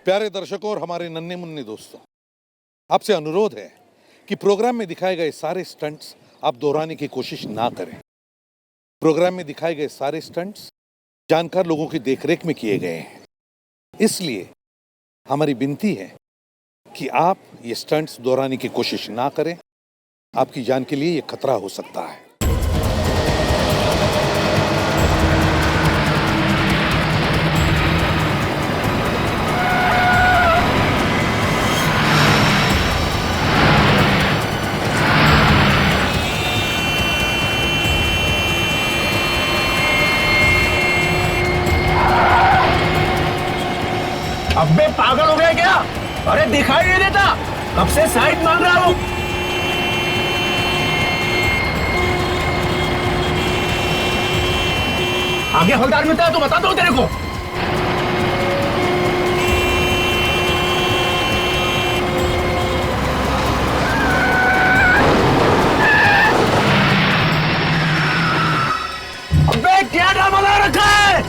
प्यारे दर्शकों और हमारे नन्हे मुन्ने दोस्तों, आपसे अनुरोध है कि प्रोग्राम में दिखाए गए सारे स्टंट्स आप दोहराने की कोशिश ना करें। प्रोग्राम में दिखाए गए सारे स्टंट्स जानकार लोगों की देखरेख में किए गए हैं, इसलिए हमारी विनती है कि आप ये स्टंट्स दोहराने की कोशिश ना करें। आपकी जान के लिए ये खतरा हो सकता है। अबे पागल हो गया क्या? अरे दिखाई नहीं देता, कब से साइड मांग रहा हूं। आगे हवलदार मिलता है तो बताता हूं तेरे को। अबे क्या ड्रामा लगा रखा है?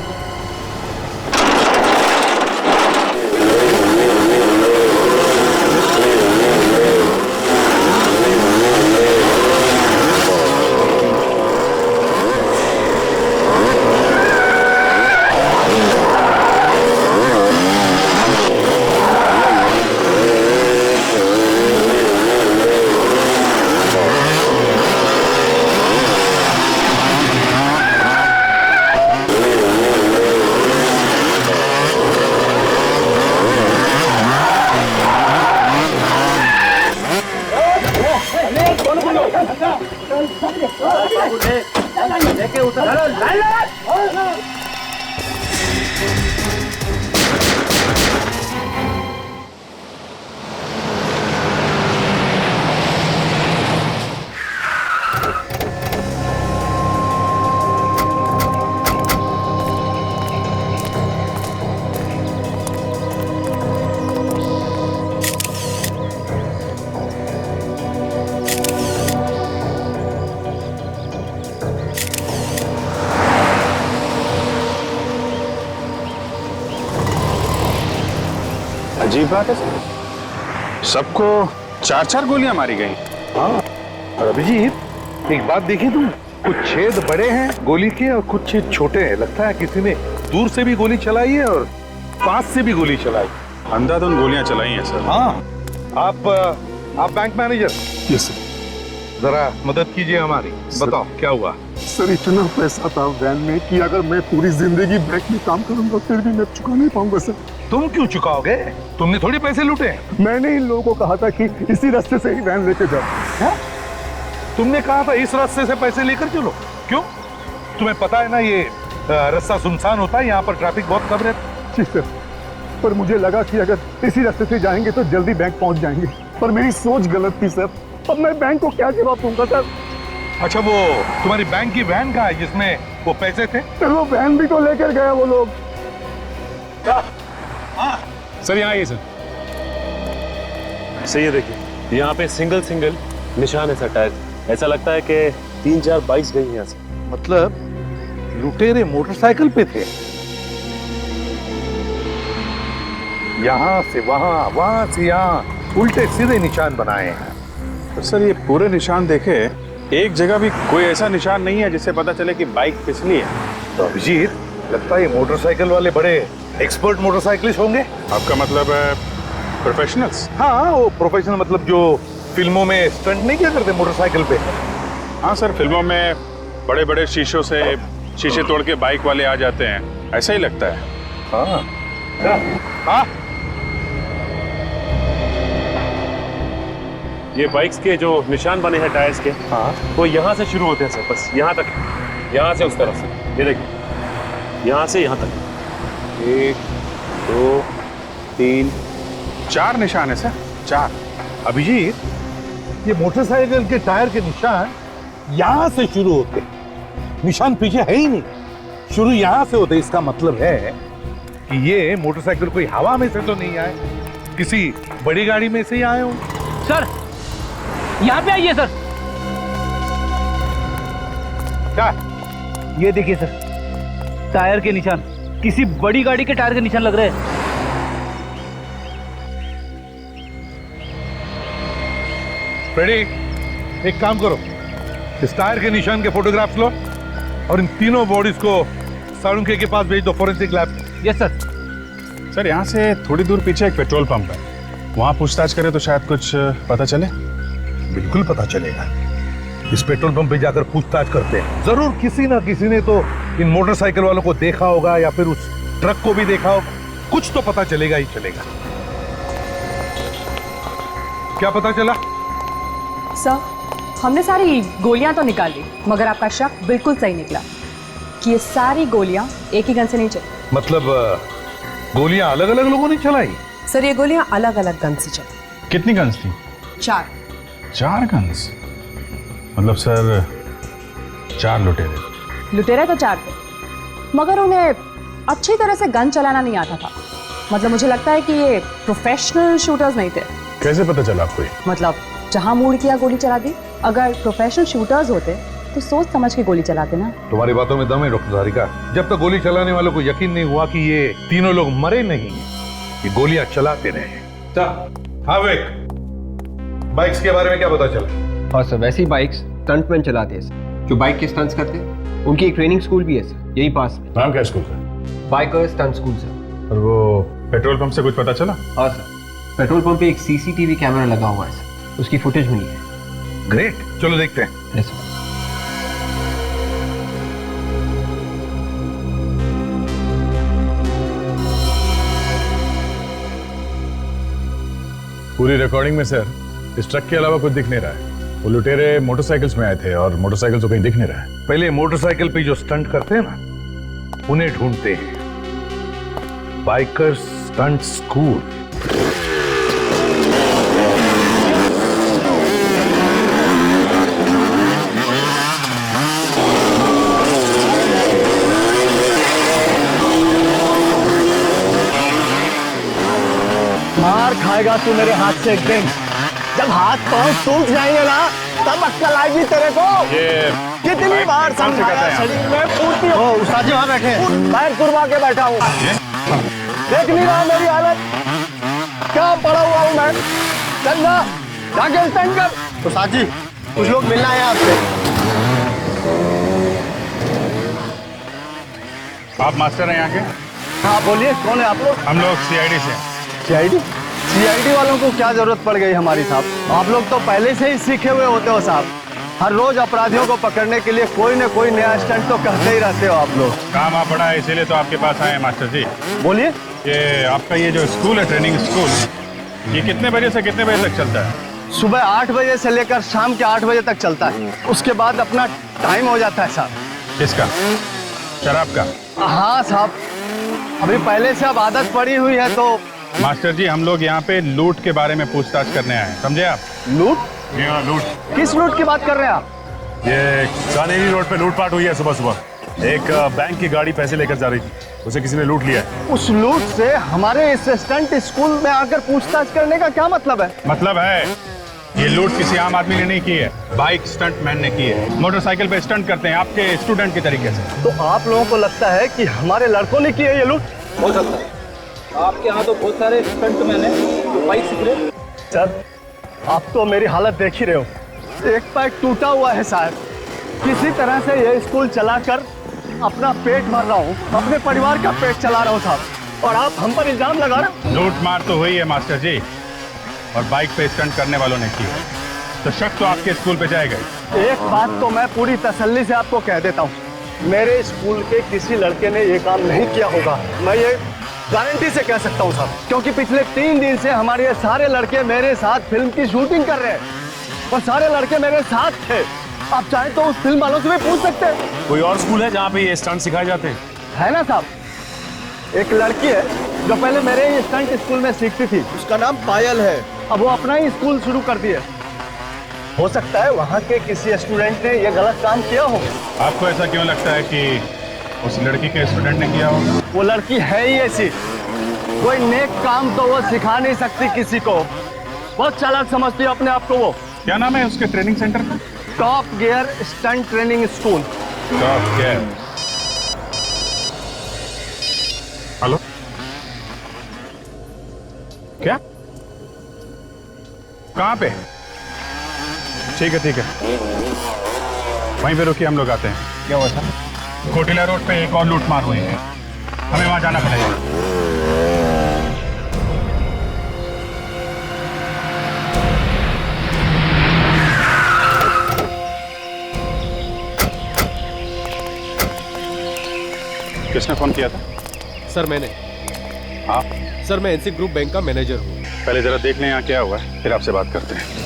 अजीब बात है, सबको 4-4 गोलियां मारी गई। हाँ, और अभिजीत एक बात देखी तुम, कुछ छेद बड़े हैं गोली के और कुछ छेद छोटे हैं। लगता है किसी ने दूर से भी गोली चलाई है और पास से भी गोली चलाई। अंधाधुंध गोलियां चलाई हैं सर। हाँ, आप बैंक मैनेजर, यस सर। जरा मदद कीजिए हमारी। बताओ क्या हुआ? सर इतना पैसा था वैन में कि अगर मैं पूरी जिंदगी बैंक में काम करूंगा फिर भी मैं चुका नहीं पाऊंगा सर। तुम क्यों चुकाओगे? तुमने थोड़ी पैसे लूटे। मैंने इन लोगों को कहा था कि इसी रास्ते से ही वैन लेके जाओ। है? तुमने कहा था इस रास्ते से पैसे लेकर चलो। क्यों? तुम्हें पता है ना ये रास्ता सुनसान होता है, यहाँ पर ट्रैफिक बहुत कम रहता है। जी सर, पर मुझे लगा कि अगर इसी रास्ते से जाएंगे तो जल्दी बैंक पहुंच जाएंगे, पर मेरी सोच गलत थी सर। अब मैं बैंक को क्या जवाब दूंगा सर? अच्छा, वो तुम्हारी बैंक की वैन कहाँ है जिसमें वो पैसे थे? सर वो वैन भी तो लेकर गया वो लोग। सर यहाँ आइए सर। सही है, देखिए यहाँ पे सिंगल निशान है सर टायर। ऐसा लगता है कि 3-4 बाइक्स गई हैं यहाँ से। मतलब लुटेरे मोटरसाइकिल पे थे, यहाँ से वहां, वहां से यहाँ, उल्टे सीधे निशान बनाए हैं। तो सर ये पूरे निशान देखे, एक जगह भी कोई ऐसा निशान नहीं है जिससे पता चले कि बाइक फिसली है। तो अभिजीत, लगता है ये मोटरसाइकिल वाले बड़े एक्सपर्ट मोटरसाइकिलिस्ट होंगे। आपका मतलब है प्रोफेशनल्स? हाँ, वो प्रोफेशनल मतलब जो फिल्मों में स्टंट नहीं किया करते मोटरसाइकिल पे। हाँ सर, फिल्मों में बड़े बड़े शीशों से शीशे तोड़ के बाइक वाले आ जाते हैं, ऐसा ही लगता है। हाँ हाँ, ये बाइक्स के जो निशान बने हैं टायर्स के, हाँ, वो यहाँ से शुरू होते हैं सर, बस यहाँ तक, यहाँ से उस तरफ से। ये देखिए, यहाँ से यहाँ तक 1, 2, 3, 4 निशान है सर, 4। अभिजीत, ये मोटरसाइकिल के टायर के निशान यहाँ से शुरू होते, निशान पीछे है ही नहीं, शुरू यहाँ से होते। इसका मतलब है कि ये मोटरसाइकिल कोई हवा में से तो नहीं आए, किसी बड़ी गाड़ी में से ही आए हो। सर यहाँ पे आइए सर। क्या? ये देखिए सर, टायर के निशान, किसी बड़ी गाड़ी के टायर के निशान लग रहे हैं। फ्रेडी, एक काम करो, इस टायर के निशान के फोटोग्राफ्स लो और इन तीनों बॉडीज को साळुंखे के पास भेज दो forensic lab. Yes sir. Sir यहाँ से थोड़ी दूर पीछे एक पेट्रोल पंप है, वहाँ पूछताछ करें तो शायद कुछ पता चले। बिल्कुल पता चलेगा। इस पेट्रोल पंप पे जाकर पूछताछ करते हैं, जरूर किसी ना किसी ने तो इन मोटरसाइकिल वालों को देखा होगा या फिर उस ट्रक को भी देखा होगा। कुछ तो पता चलेगा ही चलेगा। क्या पता चला? सर, हमने सारी गोलियां तो निकाल ली, मगर आपका शक बिल्कुल सही निकला कि ये सारी गोलियां एक ही गन से नहीं चली। मतलब गोलियां अलग अलग लोगों ने चलाई? सर, ये गोलियां अलग अलग गन से चली। कितनी गन्स थी? 4। 4 गन्स? मतलब सर 4 लुटेरे? लुटेरे तो 4 थे, मगर उन्हें अच्छी तरह से गन चलाना नहीं आता था। मतलब मुझे लगता है कि ये प्रोफेशनल शूटर्स नहीं थे। कैसे पता चला आपको? मतलब जहां मूड किया गोली चला दी। अगर प्रोफेशनल शूटर्स होते तो सोच समझ के गोली चलाते ना। तुम्हारी बातों में दम है डॉक्टर धारिका। जब तक गोली चलाने वालों को यकीन नहीं हुआ कि ये तीनों लोग मरे नहीं, ये गोलियां चलाते रहे। हाँ विक, बाइक्स के बारे में क्या पता चला? हाँ सर, वैसी बाइक्स स्टंटमैन चलाते हैं सर, जो बाइक के स्टंट्स करते हैं। उनकी एक ट्रेनिंग स्कूल भी है सर, यही पास में। नाम क्या स्कूल का? Biker stunt school sir. और वो पेट्रोल पंप से कुछ पता चला? हाँ सर, पेट्रोल पंप पे एक सीसीटीवी कैमरा लगा हुआ है सर, उसकी फुटेज मिली है। ग्रेट, चलो देखते हैं। Yes sir. पूरी रिकॉर्डिंग में सर इस ट्रक के अलावा कुछ दिख नहीं रहा है। वो लुटेरे मोटरसाइकिल्स में आए थे और मोटरसाइकिल तो कहीं दिख नहीं रहा है। पहले मोटरसाइकिल पे जो स्टंट करते हैं ना, उन्हें ढूंढते हैं। Biker stunt school. मार खाएगा तू मेरे हाथ से एक दिन। जब हाथ पांव टूट जाएंगे ना, तब अक्कल आएगी तेरे को। कितनी बार समझाया, शरीर में फूर्ती हो। उस्ताद जी वहाँ बैठे, पैर तुरवा के बैठा हूँ। देख नहीं रहा मेरी हालत, क्या पड़ा हुआ हूँ मैं। चल जा, जाके स्टैंड कर। उस्ताद जी, कुछ लोग मिलना है आपसे। आप मास्टर हैं यहाँ के? हाँ बोलिए, कौन है आप लोग? हम लोग सीआईडी से हैं। सीआईडी वालों को क्या जरूरत पड़ गई हमारी साहब? आप लोग तो पहले से ही सीखे हुए होते हो साहब। हर रोज अपराधियों को पकड़ने के लिए कोई न कोई नया स्टंट तो करते ही रहते हो आप लोग। काम आप बड़ा है इसीलिए तो आपके पास आए हैं मास्टर जी। बोलिए। ये आपका ये जो स्कूल है, ट्रेनिंग स्कूल, ये कितने बजे से कितने बजे तक चलता है? सुबह 8 बजे से लेकर शाम के 8 बजे तक चलता है। उसके बाद अपना टाइम हो जाता है साहब। किसका? शराब का? हाँ साहब, अभी पहले से अब आदत पड़ी हुई है तो। मास्टर जी, हम लोग यहाँ पे लूट के बारे में पूछताछ करने आए हैं, समझे आप? लूट? लूट। किस लूट की बात कर रहे हैं आप? ये कानेरी रोड पे लूटपाट हुई है सुबह सुबह। एक बैंक की गाड़ी पैसे लेकर जा रही थी, उसे किसी ने लूट लिया है। उस लूट से हमारे इस स्टंट स्कूल में आकर पूछताछ करने का क्या मतलब है? मतलब है ये लूट किसी आम आदमी ने नहीं की है, बाइक स्टंट मैन ने की है। मोटरसाइकिल पे स्टंट करते हैं आपके स्टूडेंट की तरीके से। तो आप लोगों को लगता है कि हमारे लड़कों ने की है ये लूट? हो सकता है, आपके यहाँ तो बहुत सारे स्टंटमैन हैं जो बाइक सीख रहे हैं। सर, आप तो मेरी हालत देख ही रहे हो, एक पैर टूटा हुआ है साहब। किसी तरह से ये स्कूल चलाकर अपना पेट भर रहा हूँ, अपने परिवार का पेट चला रहा हूँ साहब, और आप हम पर इल्जाम लगा रहे हो। लूट मार तो हुई है मास्टर जी, और बाइक पे स्टंट करने वालों ने की है, तो शक तो आपके स्कूल पे जाएगा ही। एक बात तो मैं पूरी तसल्ली से आपको कह देता हूँ, मेरे स्कूल के किसी लड़के ने ये काम नहीं किया होगा। मैं ये गारंटी से कह सकता हूँ साहब, क्योंकि पिछले 3 दिन से हमारे ये सारे लड़के मेरे साथ फिल्म की शूटिंग कर रहे हैं, और सारे लड़के मेरे साथ थे। आप चाहें तो उस फिल्म वालों से भी पूछ सकते हैं। कोई और स्कूल है जहाँ पे ये स्टंट सिखाए जाते हैं? है ना साहब, एक लड़की है जो पहले मेरे ही स्टंट स्कूल में सीखती थी, उसका नाम पायल है। अब वो अपना ही स्कूल शुरू कर दिया। हो सकता है वहाँ के किसी स्टूडेंट ने ये गलत काम किया हो। आपको ऐसा क्यों लगता है कि उस लड़की के स्टूडेंट ने किया होगा? वो लड़की है ही ऐसी, कोई नेक काम तो वो सिखा नहीं सकती किसी को, बहुत चालाक समझती है अपने आप को वो। क्या नाम है उसके ट्रेनिंग सेंटर का? Top gear stunt training school. Top gear. Hello, क्या? कहाँ पे? ठीक है वहीं पे रुकिए, हम लोग आते हैं। क्या हुआ था? कोटिला रोड पे एक और लूट मार हुई है, हमें वहां जाना पड़ेगा। किसने फोन किया था? सर मैंने। हाँ सर मैं एनसी ग्रुप बैंक का मैनेजर हूँ। पहले जरा देख लें यहाँ क्या हुआ है, फिर आपसे बात करते हैं।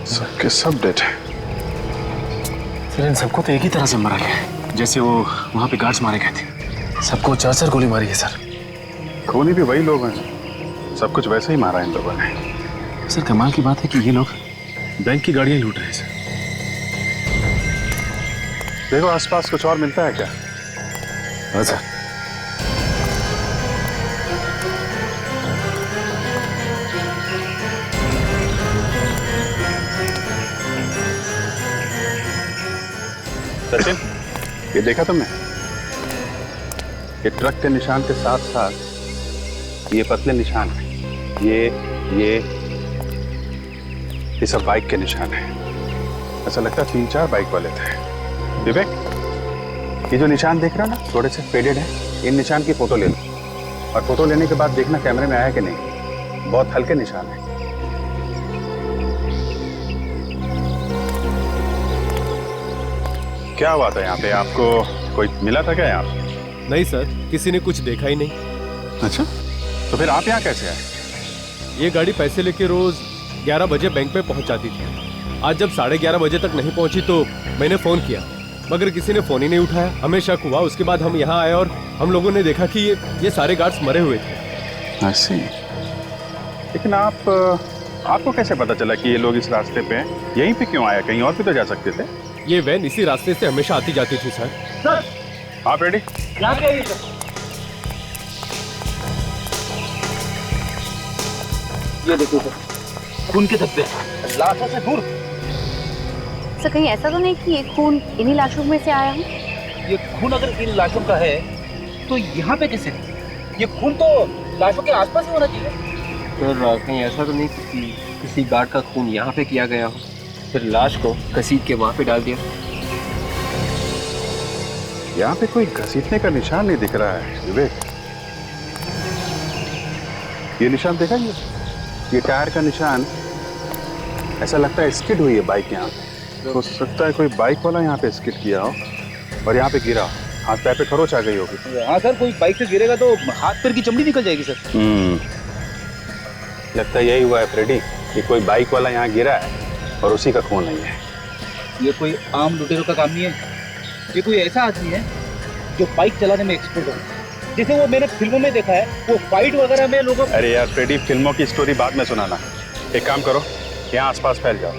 सबके सब डेड है। सर इन सबको तो एक ही तरह से मारा गया है, जैसे वो वहाँ पे गार्ड्स मारे गए थे। सबको 4 गोली मारी है सर। खूनी भी वही लोग हैं, सब कुछ वैसे ही मारा इन लोगों ने। सर कमाल की बात है कि ये लोग बैंक की गाड़ियाँ लूट रहे हैं सर। देखो आसपास कुछ और मिलता है क्या? हाँ सर। सचिन, ये देखा तुमने? ये ट्रक के निशान के साथ साथ ये पतले निशान हैं। ये सब बाइक के निशान हैं। ऐसा लगता है 3-4 बाइक वाले थे। विवेक, ये जो निशान देख रहा ना, थोड़े से फेडेड है, इन निशान की फोटो ले लो और फोटो लेने के बाद देखना कैमरे में आया कि नहीं। बहुत हल्के निशान है। क्या हुआ था यहाँ पे? आपको कोई मिला था क्या यहाँ? नहीं सर, किसी ने कुछ देखा ही नहीं। अच्छा, तो फिर आप यहाँ कैसे आए? ये गाड़ी पैसे लेके रोज 11 बजे बैंक में पहुंच जाती थी। आज जब 11:30 बजे तक नहीं पहुंची तो मैंने फोन किया, मगर किसी ने फोन ही नहीं उठाया। हमें शक हुआ, उसके बाद हम यहाँ आए और हम लोगों ने देखा कि ये सारे गार्ड्स मरे हुए थे। ऐसे? लेकिन आपको कैसे पता चला कि ये लोग इस रास्ते पे हैं? यहीं पे क्यों आया? कहीं और भी तो जा सकते थे। ये वैन इसी रास्ते से हमेशा आती जाती थी सर। आप रेडी? ये देखो सर, खून के धब्बे लाशों से दूर। सर कहीं ऐसा तो नहीं कि ये खून इन्हीं लाशों में से आया हो? ये खून अगर इन लाशों का है तो यहाँ पे कैसे? ये खून तो लाशों के आसपास ही होना चाहिए। सर कहीं ऐसा तो नहीं कि किसी गार्ड का खून यहाँ पे किया गया हो, फिर लाश को घसीट के वहाँ पे डाल दिया? यहाँ पे कोई घसीटने का निशान नहीं दिख रहा है विवेक। ये निशान देखा? ये टायर का निशान, ऐसा लगता है स्किड हुई है बाइक यहाँ पे। हो सकता है कोई बाइक वाला यहाँ पे स्किड किया हो और यहाँ पे गिरा हो, हाथ पैर पे खरोच आ गई होगी। हाँ सर, कोई बाइक से गिरेगा तो हाथ पैर की चमड़ी निकल जाएगी सर। लगता है यही हुआ है फ्रेडी, कि कोई बाइक वाला यहाँ गिरा है और उसी का खून नहीं है। ये कोई आम लुटेरों का काम नहीं है, ये कोई ऐसा आदमी है जो बाइक चलाने में एक्सपर्ट हो। जैसे वो मैंने फिल्मों में देखा है, वो फाइट वगैरह में लोगों। अरे यार फ्रेडी, फिल्मों की स्टोरी बाद में सुनाना। एक काम करो, यहाँ आसपास फैल जाओ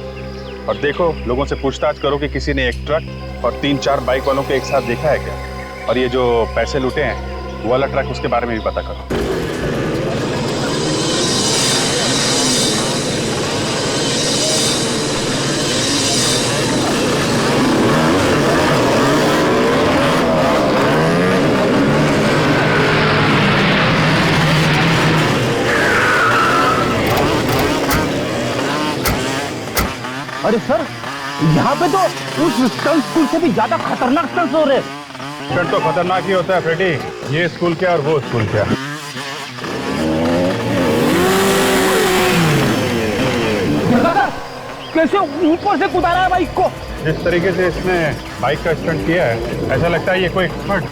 और देखो, लोगों से पूछताछ करो कि किसी ने एक ट्रक और 3-4 बाइक वालों को एक साथ देखा है क्या। और ये जो पैसे लूटे हैं वो वाला ट्रक, उसके बारे में भी पता करो। अरे सर, यहाँ पे तो उस स्टंट स्कूल से भी ज्यादा खतरनाक स्टंट हो रहे हैं। स्टंट तो खतरनाक ही होता है फ्रेडी, ये स्कूल क्या और वो स्कूल क्या। कैसे ऊपर से कुदारा है बाइक को? जिस तरीके से इसने बाइक का स्टंट किया है, ऐसा लगता है ये कोई एक्सपर्ट।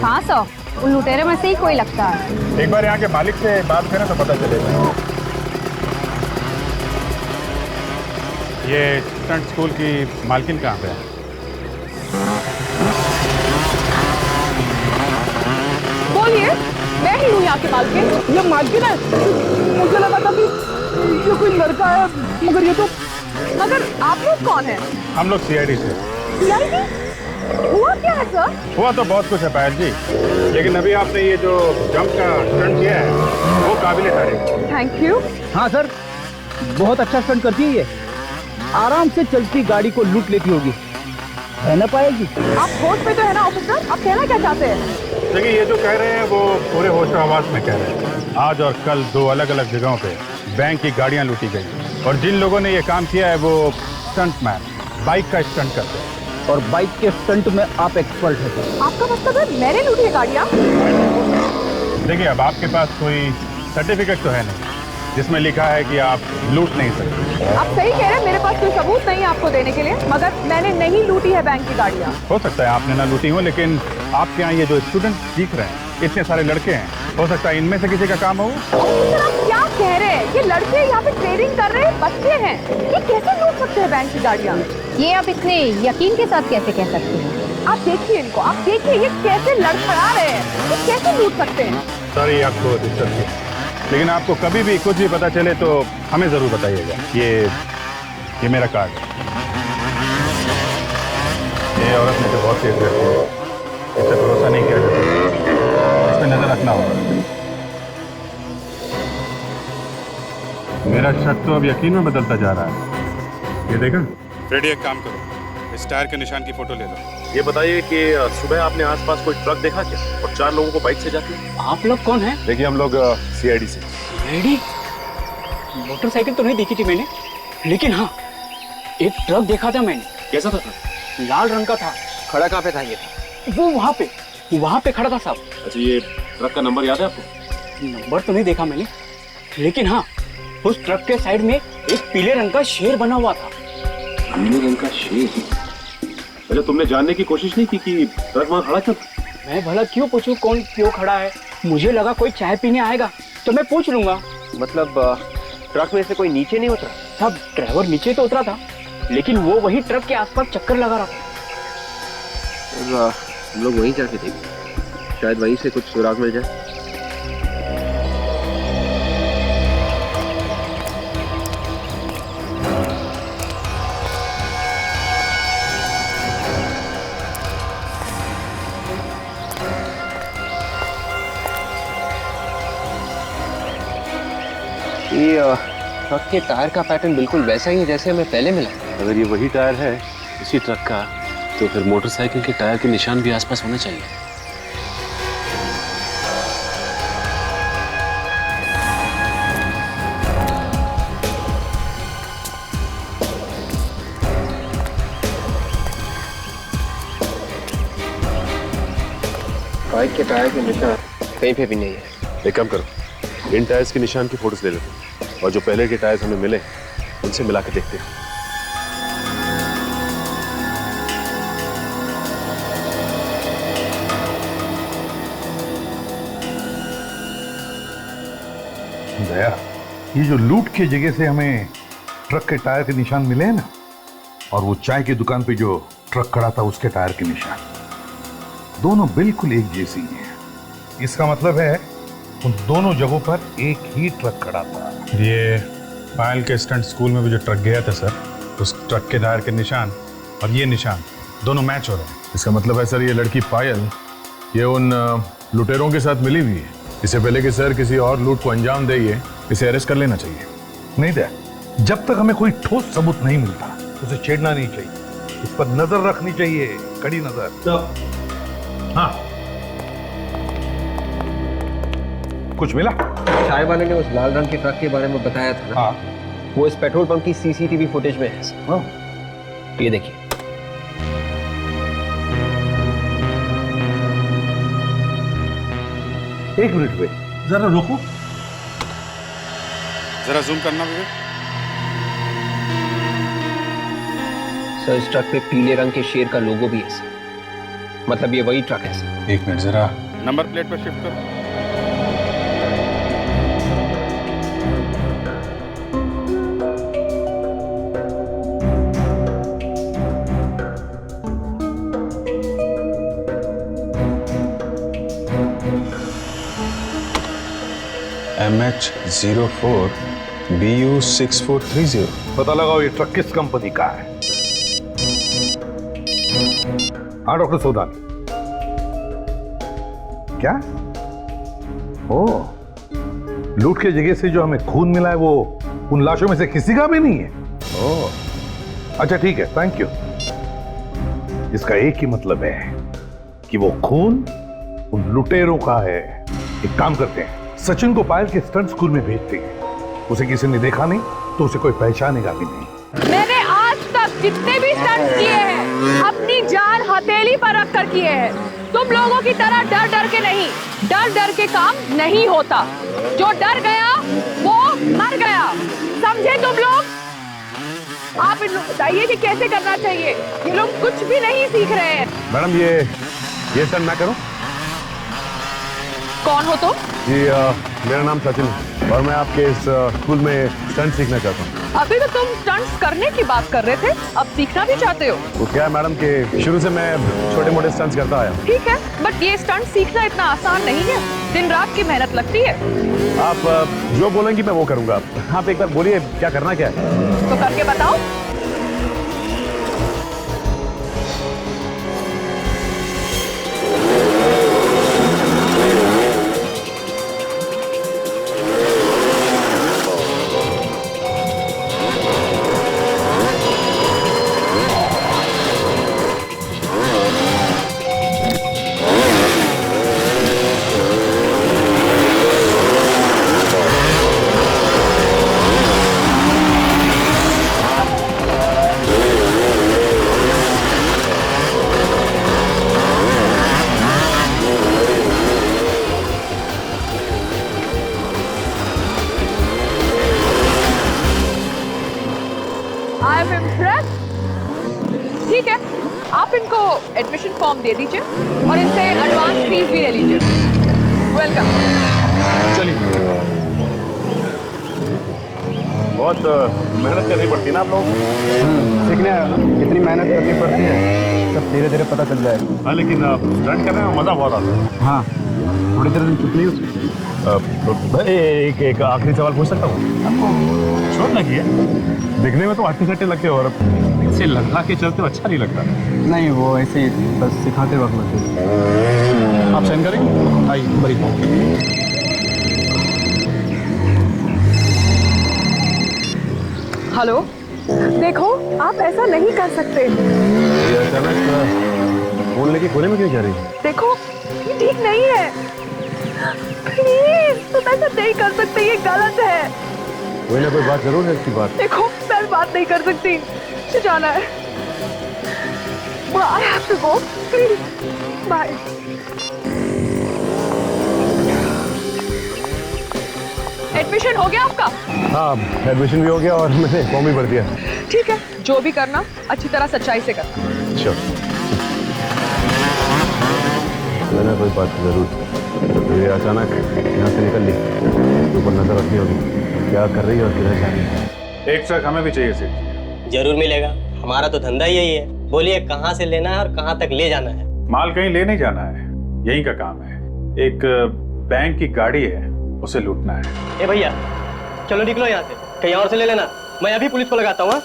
हाँ सर, उन लुटेरे में से ही कोई लगता है। एक बार यहाँ के मालिक से बात करें तो पता चलेगा। ये स्टंट स्कूल की मालकिन कहाँ पे है? बोलिए, मैं ही हूँ यहाँ के मालकिन। ये मालकिन है? मुझे लगा था कि ये कोई लड़का है, मगर ये तो। मगर आप लोग कौन हैं? हम लोग CID से। CID? हुआ क्या है सर? हुआ तो बहुत कुछ है पायल जी, लेकिन अभी आपने ये जो जंप का स्टंट किया है वो काबिले तारीफ। Thank you. हाँ सर, बहुत अच्छा स्टंट करती है ये। आराम से चलती गाड़ी को लूट लेती होगी, है ना पायल जी? आप होश पे तो है ना ऑफिसर? आप कहना क्या चाहते हैं? देखिए, ये जो कह रहे हैं वो पूरे होश आवाज में कह रहे हैं। आज और कल 2 अलग-अलग जगहों पे बैंक की गाड़ियां लूटी गई और जिन लोगों ने ये काम किया है वो स्टंटमैन, बाइक का स्टंट करते हैं। और बाइक के स्टंट में आप एक्सपर्ट हैं सर। आपका मतलब है मैंने लूटी है गाड़ियाँ? देखिए, अब आपके पास कोई सर्टिफिकेट तो है नहीं जिसमें लिखा है कि आप लूट नहीं सकते। आप सही कह रहे हैं, मेरे पास कोई सबूत नहीं है आपको देने के लिए, मगर मैंने नहीं लूटी है बैंक की गाड़ियाँ। हो सकता है आपने ना लूटी हो, लेकिन आपके यहाँ ये जो स्टूडेंट सीख रहे हैं, इतने सारे लड़के हैं, हो सकता है इनमें से किसी का काम हो। सर आप क्या कह रहे हैं? ये लड़के यहाँ पे ट्रेनिंग कर रहे हैं, बच्चे हैं, ये कैसे लूट सकते हैं बैंक की गाड़ियाँ? ये आप इतने यकीन के साथ कैसे कह सकते हैं? आप देखिए इनको, आप देखिए ये कैसे लड़खड़ा रहे हैं, ये कैसे लूट सकते हैं? सॉरी आपको डिस्टर्ब किया, लेकिन आपको कभी भी कुछ भी पता चले तो हमें जरूर बताइएगा। ये मेरा कार्ड है। ये औरत मुझे बहुत तेज रहती है, इस पे भरोसा नहीं किया जाता, इस पे नजर रखना होगा। मेरा शक तो अब यकीन में बदलता जा रहा है। ये देखा फ्रेडी, एक काम करो, इस टायर के निशान की फोटो ले लो। ये बताइए कि सुबह आपने आसपास कोई ट्रक देखा क्या, और 4 लोगों को बाइक से जाते? आप लोग कौन है? देखिए, हम लोग CID से। रेडी? मोटरसाइकिल तो नहीं देखी थी मैंने, लेकिन हाँ एक ट्रक देखा था मैंने। कैसा था ट्रक? लाल रंग का था। खड़ा कहाँ पे था ये? वो वहाँ पे खड़ा था साहब। अच्छा, ये ट्रक का नंबर याद है आपको? नंबर तो नहीं देखा मैंने, लेकिन हाँ उस ट्रक के साइड में एक पीले रंग का शेर बना हुआ था। पीले रंग का शेर? अच्छा, तुमने जानने की कोशिश नहीं की कि ट्रक वहाँ खड़ा क्यों? मैं भला क्यों पूछूं कौन क्यों खड़ा है? मुझे लगा कोई चाय पीने आएगा तो मैं पूछ लूंगा। मतलब ट्रक में से कोई नीचे नहीं उतरा? सब ड्राइवर नीचे तो उतरा था, लेकिन वो वही ट्रक के आसपास चक्कर लगा रहा था। हम लोग वहीं जाके देखें, शायद वहीं से कुछ सुराग मिल जाए। ये ट्रक के टायर का पैटर्न बिल्कुल वैसा ही है जैसे हमें पहले मिला। अगर ये वही टायर है इसी ट्रक का, तो फिर मोटरसाइकिल के टायर के निशान भी आसपास होने चाहिए। बाइक के टायर के निशान कहीं पे भी नहीं है। एक काम करो, इन टायर्स के निशान की फोटोज ले लो और जो पहले के टायर्स हमें मिले उनसे मिला के देखते हैं। दया, ये जो लूट की जगह से हमें ट्रक के टायर के निशान मिले हैं ना, और वो चाय की दुकान पे जो ट्रक खड़ा था उसके टायर के निशान, दोनों बिल्कुल एक जैसी हैं। इसका मतलब है उन दोनों जगहों पर एक ही ट्रक खड़ा था। ये पायल के स्टंट स्कूल में भी जो ट्रक गया था सर, उस ट्रक के टायर के निशान और ये निशान दोनों मैच हो रहे हैं। इसका मतलब है सर, ये लड़की पायल ये उन लुटेरों के साथ मिली हुई है। इससे पहले कि सर किसी और लूट को अंजाम दे, इसे अरेस्ट कर लेना चाहिए। नहीं दया, जब तक हमें कोई ठोस सबूत नहीं मिलता उसे छेड़ना नहीं चाहिए, इस पर नजर रखनी चाहिए, कड़ी नजर। हाँ, कुछ मिला? चाय वाले ने उस लाल रंग के ट्रक के बारे में बताया था ना। हाँ, वो इस पेट्रोल पंप की CCTV फुटेज में है। हाँ। ये देखिए, एक मिनट पे जरा रुको, जरा जूम करना विवेक। सर इस ट्रक पे पीले रंग के शेर का लोगो भी है सर। मतलब ये वही ट्रक है सर। एक मिनट, जरा नंबर प्लेट पर शिफ्ट करो। MH04 BU 6430। पता लगाओ ये ट्रक किस कंपनी का है। हाँ डॉक्टर सोधानी। क्या? ओ, लूट के जगह से जो हमें खून मिला है वो उन लाशों में से किसी का भी नहीं है। ओ, अच्छा ठीक है, थैंक यू। इसका एक ही मतलब है कि वो खून उन लुटेरों का है। एक काम करते हैं, सचिन को पायल के स्टंट स्कूल में भेजते हैं। उसे किसी ने देखा नहीं तो उसे कोई पहचानेगा भी नहीं। मैंने आज तक जितने भी स्टंट किए हैं अपनी जान हथेली पर रख कर किए हैं। तुम लोगों की तरह डर डर के नहीं, डर डर के काम नहीं होता। जो डर गया वो मर गया, समझे तुम लोग? आप इन लोग बताइए कि कैसे करना चाहिए। ये लोग कुछ भी नहीं सीख रहे हैं। मैडम ये स्टंट मैं करूं? कौन हो तुम? जी मेरा नाम सचिन है और मैं आपके इस स्कूल में स्टंट सीखना चाहता हूँ। अभी तो तुम स्टंट्स करने की बात कर रहे थे, अब सीखना भी चाहते हो? तो क्या है मैडम कि शुरू से मैं छोटे मोटे स्टंट्स करता आया हूँ। ठीक है, बट ये स्टंट सीखना इतना आसान नहीं है। दिन रात की मेहनत लगती है। आप जो बोलेंगी मैं वो करूँगा। आप एक बार बोलिए क्या करना क्या है? तो करके बताओ। ठीक है, आप इनको एडमिशन फॉर्म दे दीजिए और इनसे एडवांस फीस भी ले लीजिए। वेलकम। चलिए, बहुत मेहनत करनी पड़ती है ना आप लोग सीखने कितनी मेहनत करनी पड़ती है सब धीरे धीरे पता चल जाएगा। हाँ लेकिन स्टंट करने में मजा बहुत आता है। हाँ, थोड़ी देर में कितनी एक आखिरी सवाल पूछ सकता हूँ? आपको चोट लगी है? दिखने में तो हट्टे सट्टे लगते हो और इसे लगा के चलते हो अच्छा नहीं लगता। नहीं, वो ऐसे ही बस सिखाते वक्त लगते। आप साइन करेंगे? आइए बड़ी हेलो, देखो आप ऐसा नहीं कर सकते। अचानक फोन लेके कोने में क्यों जा रही है? देखो ये ठीक नहीं है, प्लीज तुम ऐसा नहीं कर सकते, ये गलत है। कोई ना कोई बात जरूर है इसकी बात। देखो मैं बात नहीं कर सकती, मुझे जाना है। I have to go, please. Bye. Admission हो गया आपका? हाँ, एडमिशन भी हो गया और मैंने फॉर्म भी भर दिया। ठीक है, जो भी करना अच्छी तरह सच्चाई से करना। Sure. मैंने कोई बात जरूर। तो ये अचानक यहाँ से निकल ली, ऊपर नजर रखनी होगी क्या कर रही है और किधर जा रही है। एक ट्रक हमें भी चाहिए सेठ। जरूर मिलेगा, हमारा तो धंधा यही है। बोलिए कहाँ से लेना है और कहाँ तक ले जाना है? माल कहीं ले नहीं जाना है, यही का काम है। एक बैंक की गाड़ी है, उसे लूटना है। ए भैया चलो निकलो यहाँ से, कहीं और से ले लेना। मैं अभी पुलिस को लगाता हूँ।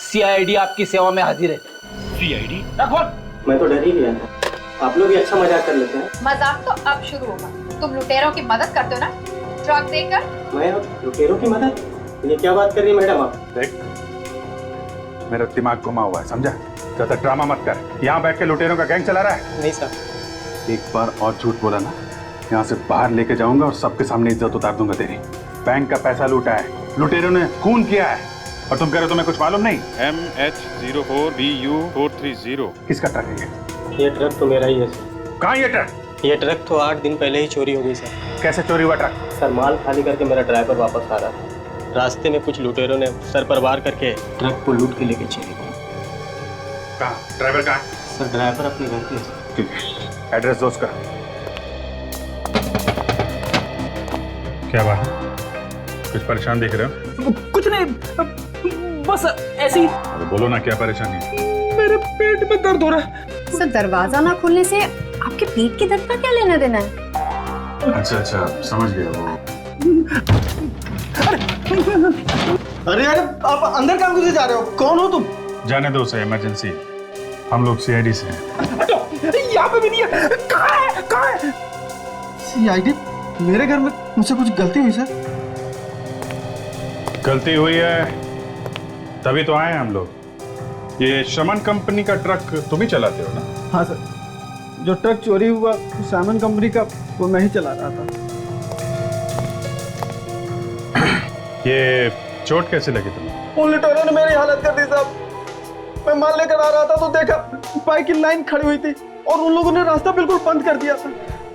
CID आपकी सेवा में हाजिर है। CID? मैं तो डर ही गया था। आप लोग भी अच्छा मजाक कर लेते हैं। मजाक तो अब शुरू होगा। तुम लुटेरों की मदद करते हो ना, ट्रक देकर। मैं लुटेरों की मदद? ये क्या बात कर रही है मैडम आप? देख, मेरा दिमाग घुमा हुआ है, समझा? ज्यादा ड्रामा मत कर। यहाँ बैठ के लुटेरों का गैंग चला रहा है? नहीं सर। एक बार और झूठ बोला ना, यहाँ से बाहर लेके जाऊंगा और सबके सामने इज्जत उतार दूंगा तेरी। बैंक का पैसा लूटा है, लुटेरों ने खून किया है और तुम कह रहे हो तुम्हें कुछ मालूम नहीं? MH04BU430। किसका ट्रक है ये ट्रक तो मेरा ही है सर। कहाँ ये ट्रक? ये ट्रक तो 8 दिन पहले ही चोरी हो गई सर। कैसे चोरी हुआ ट्रक? सर माल खाली करके मेरा ड्राइवर वापस आ रहा था, रास्ते में कुछ लुटेरों ने सर पर वार करके ट्रक को लूट के लेके चले गए। कहाँ? ड्राइवर कहाँ? सर ड्राइवर अपने घर पे है। ठीक है, एड्रेस दो उसका। क्या बात है? कुछ परेशान दिख रहे हो? कुछ नहीं, बस ऐसी। अरे बोलो ना, क्या परेशानी है? मेरे पेट में दर्द हो रहा है। सर दरवाजा ना खुलने से आपके पेट के दर्द का क्या लेना देना है? अच्छा समझ गया वो। अरे यार आप अंदर काम कैसे जा रहे हो? कौन हो तुम? जाने दो उसे, इमरजेंसी। हम लोग सीआईडी से हैं। यहाँ पे भी नहीं है। कहाँ है? कहाँ है? सीआईडी? मेरे घर में मुझसे कुछ गलती हुई सर? गलती हुई है तभी तो आए हैं हम लोग। ये शमन कंपनी का ट्रक तुम ही चलाते हो ना? हाँ सर, जो ट्रक चोरी हुआ सामन कंपनी का, वो मैं ही चला रहा था। ये चोट कैसे लगी तुम्हें? उन लुटेरों ने मेरी हालत कर दी साहब। मैं माल लेकर आ रहा था तो देखा बाइक की लाइन खड़ी हुई थी और उन लोगों ने रास्ता बिल्कुल बंद कर दिया था।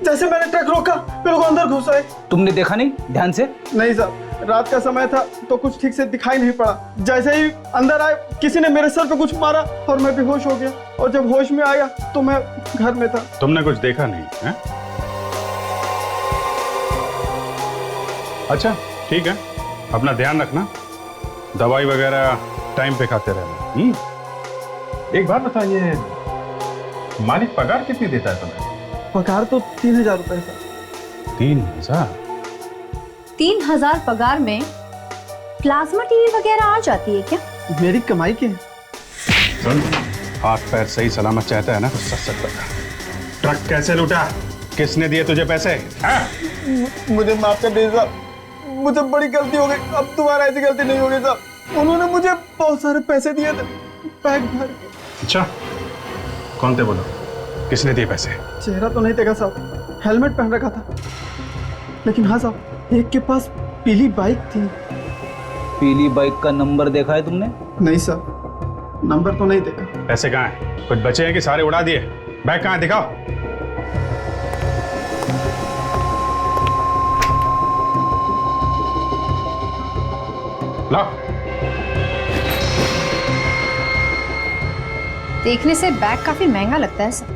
जैसे मैंने ट्रक रोका, बिल्कुल अंदर घुस आए। तुमने देखा नहीं ध्यान से? नहीं साहब, रात का समय था तो कुछ ठीक से दिखाई नहीं पड़ा। जैसे ही अंदर आए, किसी ने मेरे सर पे कुछ मारा और मैं बेहोश हो गया। और जब होश में आया तो मैं घर में था। तुमने कुछ देखा नहीं है? अच्छा ठीक है, अपना ध्यान रखना, दवाई वगैरह टाइम पे खाते रहना। एक बात बताइए, मालिक पगार कितनी देता है तुम्हें? पगार तो 3000 रुपए सर। 3000? 3000 पगार में प्लाज्मा टीवी वगैरह आ जाती है क्या? मेरी कमाई की है। सुन, हाथ पैर सही सलामत चाहता है ना तो सच सच बता, ट्रक कैसे लूटा? किसने दिए तुझे पैसे? मुझे माफ कर दीजिए साहब, मुझे बड़ी गलती हो गई। अब दोबारा ऐसी गलती नहीं होगी साहब। उन्होंने मुझे बहुत सारे पैसे दिए थे, बैग भर। अच्छा, कौन थे बोलो, किसने दिए पैसे? चेहरा तो नहीं देखा साहब, हेलमेट पहन रखा था। लेकिन हाँ साहब, एक के पास पीली बाइक थी। पीली बाइक का नंबर देखा है तुमने? नहीं साहब, नंबर तो नहीं देखा। पैसे कहाँ हैं? कुछ बचे हैं कि सारे उड़ा दिए? बैग कहाँ है, दिखाओ। लाओ। देखने से बैग काफी महंगा लगता है सर।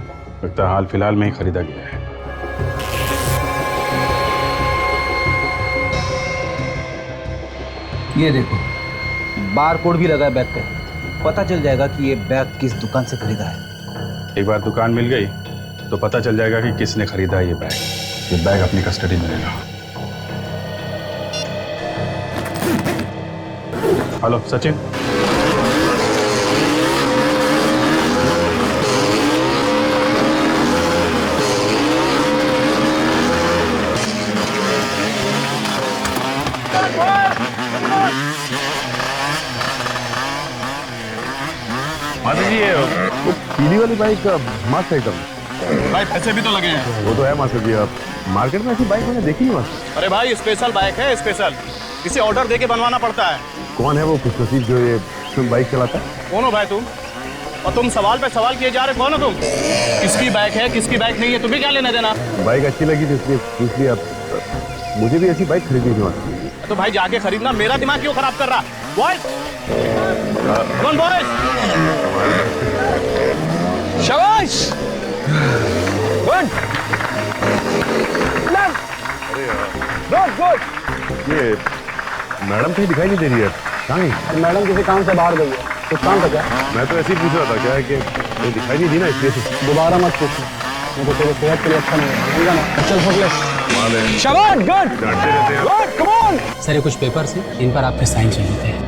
लगता है हाल फिलहाल में ही खरीदा गया है। ये देखो, बार कोड भी लगा है बैग पे। पता चल जाएगा कि ये बैग किस दुकान से खरीदा है। एक बार दुकान मिल गई तो पता चल जाएगा कि किसने खरीदा ये बैग। ये बैग अपनी कस्टडी में लेना। हेलो सचिन। माता जी, ये वो पीली वाली बाइक मस्त है एकदम। भाई पैसे भी तो लगे हैं। वो तो है मास्टर जी, आप मार्केट में ऐसी बाइक मैंने देखी नहीं मास्टर। अरे भाई स्पेशल बाइक है, स्पेशल। इसे ऑर्डर देके बनवाना पड़ता है। कौन है वो खुशनसीब जो ये बाइक चलाता है? कौन हो भाई तुम? और तुम सवाल पे सवाल किए जा रहे, कौन हो तुम? किसकी बाइक है, किसकी बाइक नहीं है, तुम्हें क्या लेना देना? बाइक अच्छी लगी थी इसलिए पूछ लिया। मुझे भी ऐसी बाइक खरीदनी थी मास्टर। तो भाई जाके खरीदना, मेरा दिमाग क्यों खराब कर रहा? बॉयज, कौन बॉयज? शाबाश, गुड, गुड गुड। ये मैडम कहीं दिखाई नहीं दे रही है, कहाँ गई? मैडम किसी काम से बाहर गई है। कुछ काम था क्या? मैं तो ऐसे ही पूछ रहा था, क्या है कि वो दिखाई नहीं दी ना इसलिए से। दोबारा मत पूछना, मैं तो तेरे सेहत के लिए अच्छा नहीं है, समझा ना? चल फोकस। शाबाश, गुड, डांटते रहते हैं। Good, come on. सर ये कुछ पेपर्स हैं, इन पर आपके साइन चाहिए थे।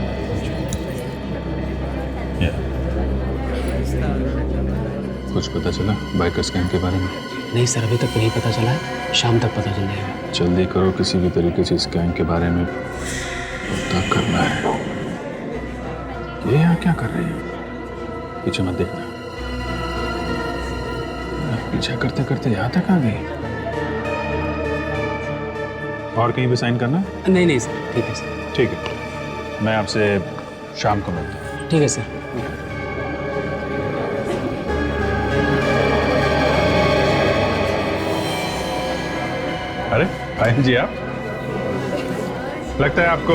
कुछ पता चला बाइकर्स गैंग के बारे में? नहीं सर, अभी तक नहीं पता चला है, शाम तक पता चल जाएगा। जल्दी करो, किसी भी तरीके से इस गैंग के बारे में पता करना है। ये यहाँ क्या कर रही है? पीछे मत देखना। पीछा करते करते यहाँ तक आ गई। और कहीं भी साइन करना? नहीं नहीं सर, ठीक है सर। ठीक है, मैं आपसे शाम को मिलता हूँ। ठीक है सर। अरे आयन जी, आप लगता है आपको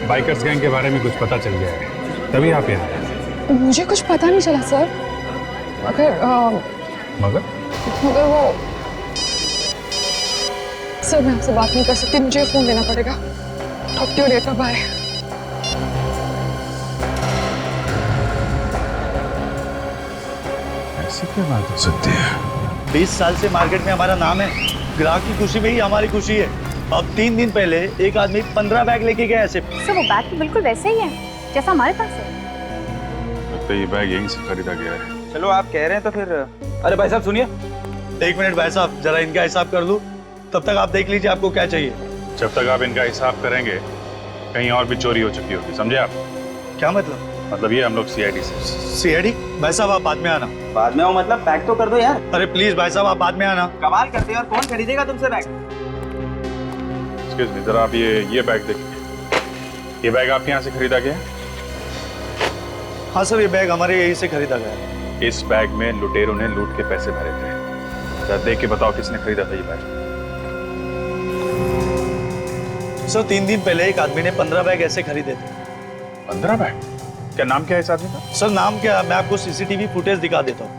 बाइकर्स गैंग के बारे में कुछ पता चल गया है, तभी आप यहाँ आए। मुझे कुछ पता नहीं चला सर, मगर वो सर, मैं आपसे बात नहीं कर सकती, मुझे फोन देना पड़ेगा। Talk to you later, bye. ऐसी क्या बात हो सकती है? 20 साल से मार्केट में हमारा नाम है, ग्राहक की खुशी में ही हमारी खुशी है। अब 3 दिन पहले एक आदमी 15 बैग लेके गया ऐसे। सर वो बैग तो बिल्कुल वैसे ही है जैसा हमारे पास है। लगता है ये बैग यहीं से खरीदा गया है। चलो आप कह रहे हैं तो फिर। अरे भाई साहब सुनिए, 1 मिनट भाई साहब, जरा इनका हिसाब कर लूं, तब तक आप देख लीजिए आपको क्या चाहिए। जब तक आप इनका हिसाब करेंगे कहीं और भी चोरी हो चुकी होगी, समझे आप? क्या मतलब? मतलब ये हम लोग सीआईडी से। सीआईडी? भाई साहब आप बाद में आना। बाद में आओ मतलब पैक तो कर दो यार। अरे प्लीज भाई साहब आप बाद में आना। कमाल करते हो यार, कौन खरीदेगा तुमसे बैग? एक्सक्यूज मी, जरा आप ये बैग देखिए। ये बैग आपके यहाँ से खरीदा गया है? हाँ सर, ये बैग हमारे यहीं से खरीदा गया है। इस बैग में लुटेरों ने लूट के पैसे भरे थे। जरा देख के बताओ किसने खरीदा था ये बैग? सर 3 दिन पहले एक आदमी ने 15 बैग ऐसे खरीदे थे। 15 बैग? क्या नाम क्या है इस आदमी का? सर नाम क्या, मैं आपको सीसीटीवी फुटेज दिखा देता हूँ।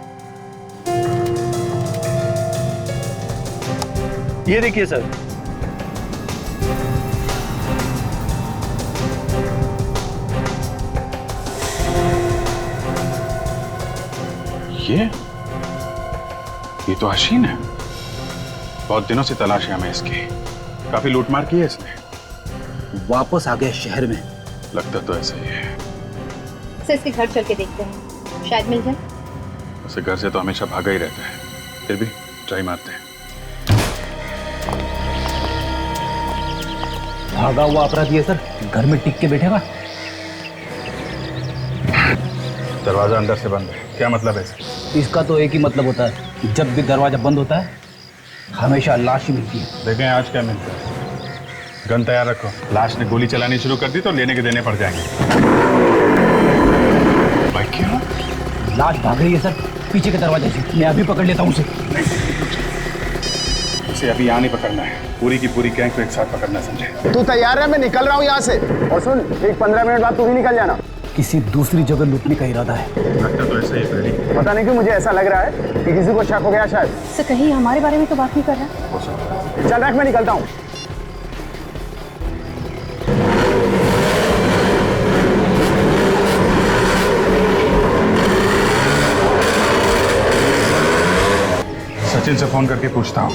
ये देखिए सर। ये तो हसीन है। बहुत दिनों से तलाश है हमें इसकी। काफी लूटमार की है इसने। वापस आ गया शहर में। लगता तो ऐसा ही है। सर इसके घर चल के देखते हैं, शायद मिल जाए। उसे घर से तो हमेशा भागा ही रहता है, फिर भी ट्राई मारते हैं। भागा हुआ अपराधी है सर, घर में टिक के बैठेगा। दरवाजा अंदर से बंद है, क्या मतलब है? इसका तो एक ही मतलब होता है, जब भी दरवाजा बंद होता है हमेशा लाश ही मिलती है। देखें आज क्या मिलता है। गन तैयार रखो, लाश ने गोली चलानी शुरू कर दी तो लेने के देने पड़ जाएंगे। भाई क्या? लाश भाग रही है सर, पीछे के दरवाजे से। मैं अभी पकड़ लेता हूँ उसे। उसे अभी यहाँ नहीं पकड़ना है, पूरी की पूरी गैंग को एक साथ पकड़ना, समझे? तू तैयार है? मैं निकल रहा हूँ यहाँ से। और सुन, एक 15 मिनट बाद तू भी निकल जाना। किसी दूसरी जगह लूटने का इरादा है। लगता तो ऐसा ही है। पता नहीं क्यों मुझे ऐसा लग रहा है कि किसी को शक हो गया शायद। सर कहीं हमारे बारे में तो बात नहीं कर रहा? चल रख, मैं निकलता हूँ। सचिन से फोन करके पूछता हूँ,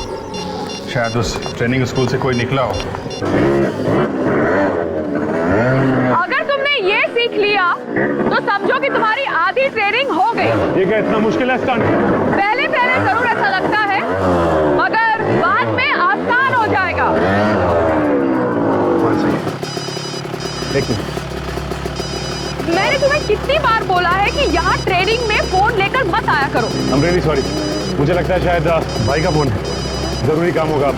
शायद उस ट्रेनिंग स्कूल से कोई निकला हो। अगर तुमने ये सीख लिया तो समझो कि तुम्हारी आधी ट्रेनिंग हो गई। ये क्या इतना मुश्किल है स्टंट? पहले जरूर ऐसा लगता है, मगर बाद में आसान हो जाएगा। मैंने तुम्हें कितनी बार बोला है कि यहाँ ट्रेनिंग में फोन लेकर मत आया करो। I'm really sorry. मुझे लगता है शायद भाई का फोन है, जरूरी काम होगा।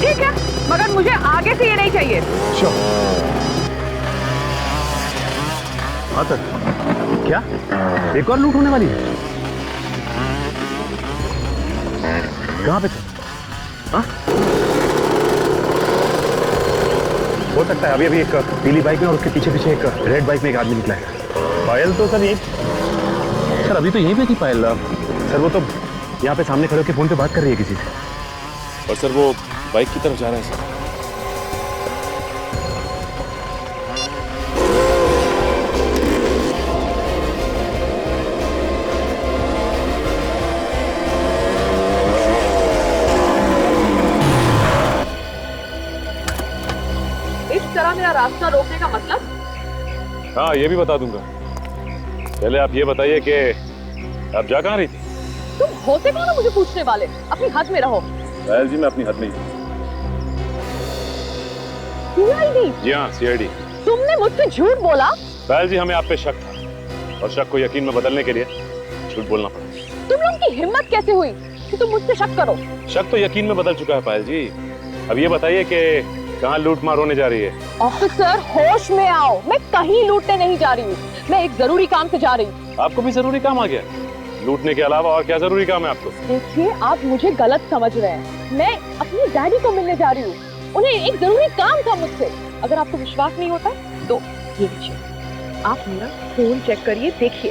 ठीक है, मगर मुझे आगे से ये नहीं चाहिए। हाँ सर। क्या एक और लूट होने वाली है? कहाँ पे? हाँ हो सकता है। अभी अभी एक पीली बाइक में और उसके पीछे पीछे एक रेड बाइक में एक आदमी निकला है। पायल तो सर ये सर अभी तो यहीं पे थी पायल। सर वो तो यहाँ पे सामने खड़े होकर फोन पे बात कर रही है किसी से। और सर वो बाइक की तरफ जा रहा है सर। इस तरह मेरा रास्ता रोकने का मतलब? हाँ ये भी बता दूंगा। पहले आप ये बताइए कि आप जा कहाँ रही थी? तुम होते कौन हो मुझे पूछने वाले? अपनी हद में रहो। पायल जी मैं अपनी हद में ही। सीआईडी? जी हाँ सीआईडी। तुमने मुझसे झूठ बोला? पायल जी हमें आप पे शक था और शक को यकीन में बदलने के लिए झूठ बोलना पड़ा। तुम लोगों की हिम्मत कैसे हुई कि तुम मुझसे शक करो? शक तो यकीन में बदल चुका है पायल जी। अब ये बताइए कि कहाँ लूट मार होने जा रही है? ऑफिसर होश में आओ, मैं कहीं लूटने नहीं जा रही हूँ, मैं एक जरूरी काम से जा रही हूँ। आपको भी जरूरी काम आ गया? लूटने के अलावा और क्या जरूरी काम है आपको? देखिए आप मुझे गलत समझ रहे हैं, मैं अपनी डैडी को मिलने जा रही हूँ, उन्हें एक जरूरी काम था मुझसे। अगर आपको विश्वास नहीं होता तो ये लीजिए, आप मेरा फोन चेक करिए, देखिए।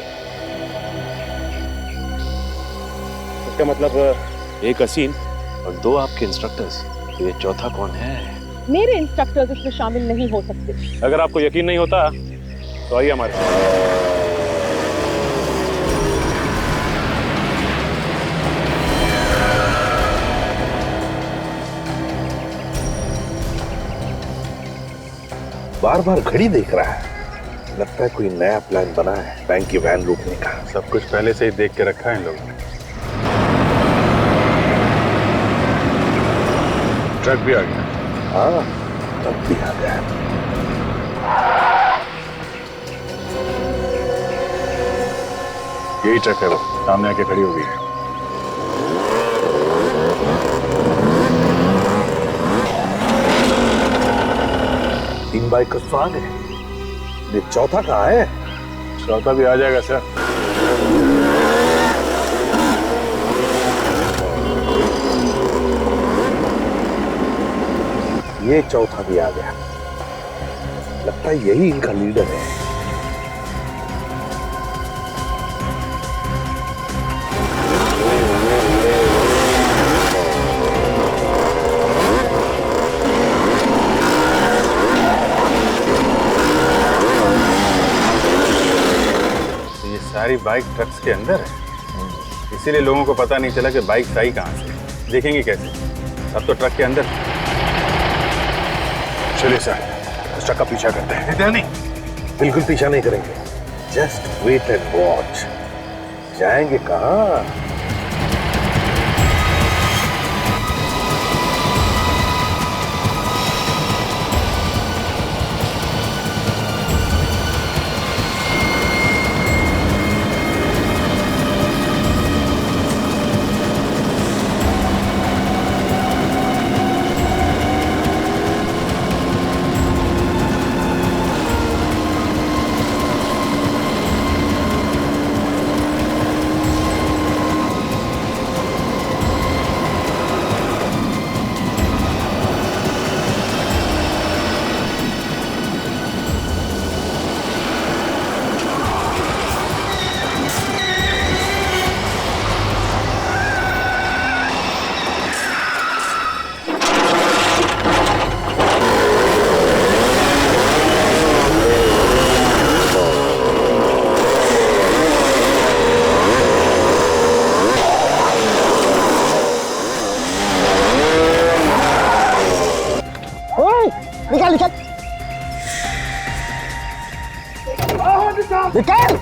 इसका मतलब एक हसीन और 2 आपके इंस्ट्रक्टर्स, ये चौथा कौन है? मेरे इंस्ट्रक्टर्स इसमें शामिल नहीं हो सकते। अगर आपको यकीन नहीं होता तो आइए हमारे साथ। बार बार घड़ी देख रहा है, लगता है कोई नया प्लान बना है बैंक की वैन लूटने का। सब कुछ पहले से ही देख के रखा है इन लोगों ने। ट्रक भी आ गया। हाँ, ट्रक भी आ गया। यही ट्रक है, वो सामने आके खड़ी हो गई है। तीन बाइकर्स तो आ गए, ये चौथा कहाँ है? चौथा भी आ जाएगा सर। ये चौथा भी आ गया, लगता है यही इनका लीडर है। सारी बाइक ट्रक्स के अंदर है, इसीलिए लोगों को पता नहीं चला कि बाइक आई कहां से। देखेंगे कैसे? अब तो ट्रक के अंदर। चलिए सर, उस ट्रक का पीछा करते हैं। नहीं, बिल्कुल पीछा नहीं करेंगे। Just wait and watch. जाएंगे कहाँ? निकल!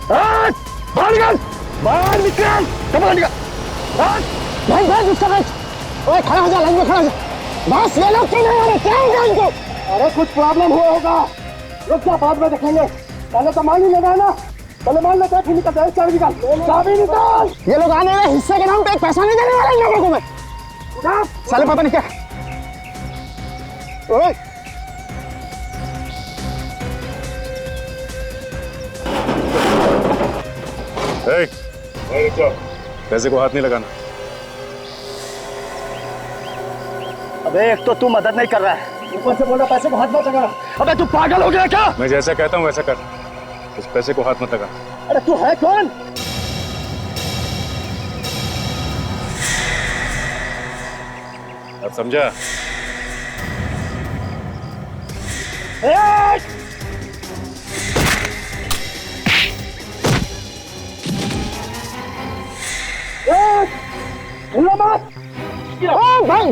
बाहर निकल! बाहर निकल! कब निकल? भाई उसका बैठ! ओए खड़ा हो जा, लाइन में खड़ा हो जा! बस ये लोग क्यों नहीं आ रहे? क्या होगा इनको? अरे कुछ प्रॉब्लम हुआ होगा। रुक जा, बाद में देखेंगे। पहले तो मान ही लेना है ना। पहले मान लेते हैं, फिर निकलते हैं। चाबी निकाल, चाबी निकाल! ये लोग आने वाले हिस्से के नाम पे एक पैसा नहीं देने वाले इन लोगों को मैं। साले पता नहीं क्या। ओए पैसे को हाथ नहीं लगाना। अबे एक तो तू मदद नहीं कर रहा है, ऊपर से बोल रहा पैसे को हाथ मत लगा। अबे तू पागल हो गया क्या? मैं जैसा कहता हूँ वैसा कर, उस पैसे को हाथ मत लगा। अरे तू है कौन? अब समझा? भाई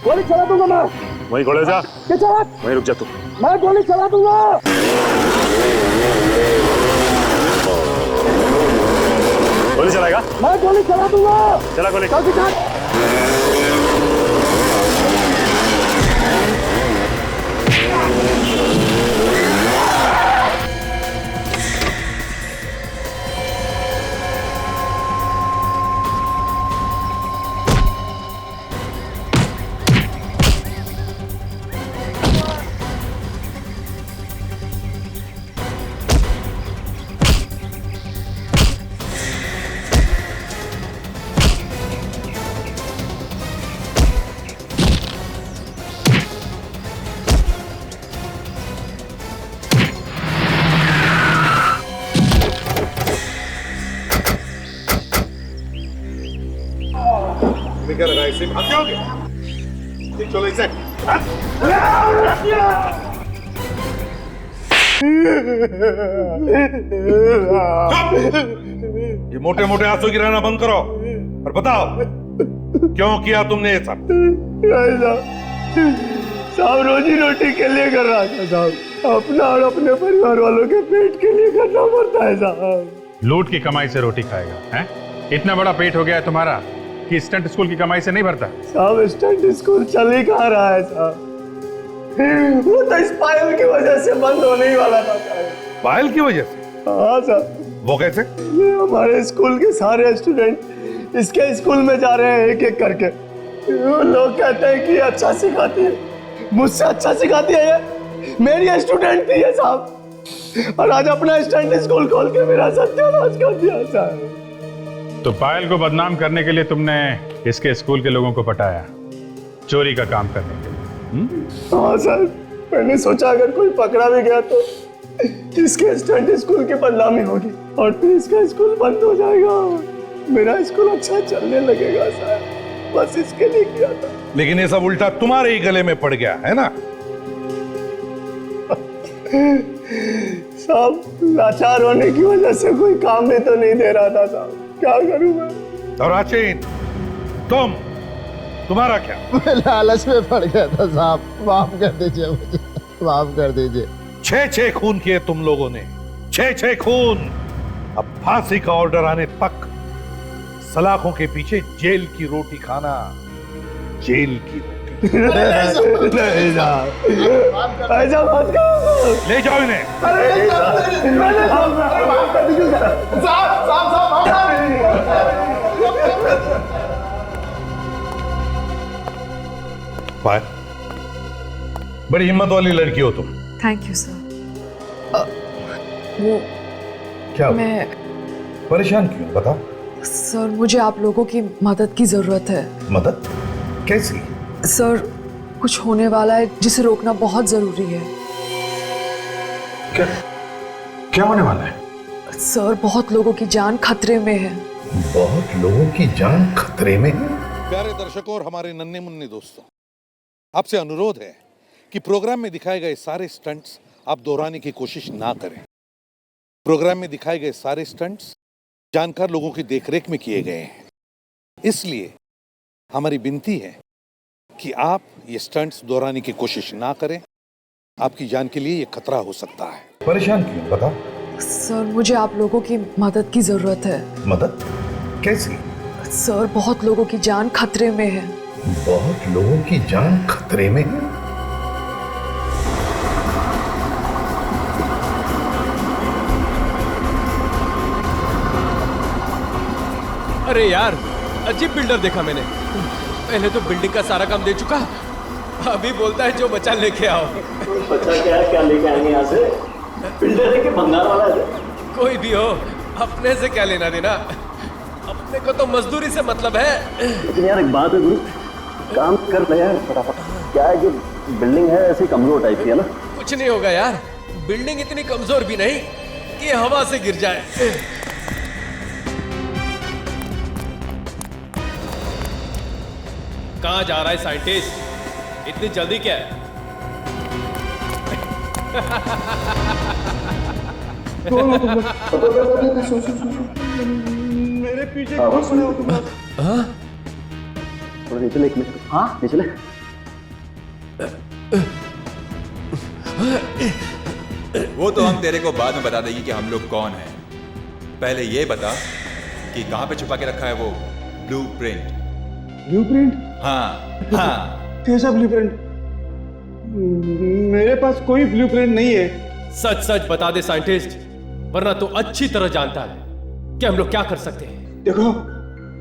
गोली चला दूंगा मैं। वहीं खड़े जा। वहीं रुक जा तू। मैं गोली चला दूंगा। गोली चलाएगा? मैं गोली चला दूंगा। चला गोली। जल्दी चल। क्या लगा इसे? भाग जाओगे? चलो इसे। ये मोटे मोटे आंसू गिराना बंद करो और बताओ क्यों किया तुमने ये सब? साहब रोजी रोटी के लिए कर रहा था साहब, अपना और अपने परिवार वालों के पेट के लिए करना पड़ता है साहब। लूट की कमाई से रोटी खाएगा हैं? इतना बड़ा पेट हो गया है तुम्हारा कि स्टंट स्कूल की कमाई से नहीं भरता। साहब स्टंट स्कूल चल ही कहाँ रहा है साहब, वो तो इस पायल की वजह से बंद होने ही वाला था साहब। पायल की वजह से? हाँ साहब। वो कैसे? ये हमारे स्कूल के सारे स्टूडेंट इसके स्कूल में जा रहे हैं एक एक करके। वो लोग कहते हैं कि अच्छा सिखाती है, मुझसे अच्छा सिखाती है ये, मेरी स्टूडेंट थी ये साहब, और आज अपना स्टंट स्कूल खोल के मेरा सत्यानाश कर दिया साहब। तो पायल को बदनाम करने के लिए तुमने इसके स्कूल के लोगों को पटाया, चोरी का काम करने के लिए। हाँ सर, मैंने सोचा अगर कोई पकड़ा भी गया तो इसके स्टंट स्कूल की बदनामी होगी और फिर इसका स्कूल बंद हो जाएगा, मेरा स्कूल अच्छा चलने लगेगा सर, बस इसके लिए किया था। लेकिन ये सब उल्टा तुम्हारे ही गले में पड़ गया है ना? साहब लाचार होने की वजह से कोई काम भी तो नहीं दे रहा था साहब, क्या करूं मैं? और राचीन, तुम्हारा क्या? मैं लालच में पड़ गया था साहब, माफ कर दीजिए मुझे, माफ कर दीजिए। 6 खून किए तुम लोगों ने, 6 खून। अब फांसी का ऑर्डर आने तक सलाखों के पीछे जेल की रोटी खाना, जेल की रोटी। नहीं साहब, ऐसा मत करो। ले जाओ इन्हें। पायल, बड़ी हिम्मत वाली लड़की हो तुम। Thank you sir. वो क्या मैं परेशान क्यों, बता। सर मुझे आप लोगों की मदद की जरूरत है। मदद? कैसी? सर कुछ होने वाला है जिसे रोकना बहुत जरूरी है। क्या होने वाला है? सर बहुत लोगों की जान खतरे में है। बहुत लोगों की जान खतरे में है? प्यारे दर्शकों और हमारे नन्हे मुन्ने दोस्तों, आपसे अनुरोध है कि प्रोग्राम में दिखाए गए सारे स्टंट्स आप दोहराने की कोशिश ना करें। प्रोग्राम में दिखाए गए सारे स्टंट्स जानकार लोगों की देखरेख में किए गए हैं, इसलिए हमारी विनती है कि आप ये स्टंट्स दोहराने की कोशिश ना करें। आपकी जान के लिए ये खतरा हो सकता है। परेशान क्यों, बता। सर मुझे आप लोगों की मदद की जरूरत है। मदद? कैसी? सर बहुत लोगों की जान खतरे में है। बहुत लोगों की जान खतरे में है? अरे यार, अजीब बिल्डर देखा मैंने। पहले तो बिल्डिंग का सारा काम दे चुका, अभी बोलता है जो बचा लेके आओ। बचा क्या लेके आएंगे यहाँ से? बिल्डर है कि भंगार वाला है? कोई भी हो, अपने से क्या लेना देना, अपने को तो मजदूरी से मतलब है। लेकिन यार एक बात है गुरु, काम कर ले यार फटाफट। क्या है कि बिल्डिंग है ऐसी कमजोर टाइप की है ना? कुछ नहीं होगा यार, बिल्डिंग इतनी कमजोर भी नहीं कि हवा से गिर जाए। कहाँ जा रहा है साइंटिस्ट, इतनी जल्दी क्या है? मेरे पीछे थोड़ा नीचे ले, एक मिनट। हाँ नीचे ले। वो तो हम तेरे को बाद में बता देंगे कि हम लोग कौन हैं। पहले ये बता कि कहाँ पे छुपा के रखा है वो ब्लूप्रिंट। ब्लूप्रिंट? हाँ हाँ। कैसा ब्लूप्रिंट? मेरे पास कोई ब्लूप्रिंट नहीं है। सच सच बता दे साइंटिस्ट, वरना तो अच्छी तरह जानता है कि हम लोग क्या कर सकते हैं। देखो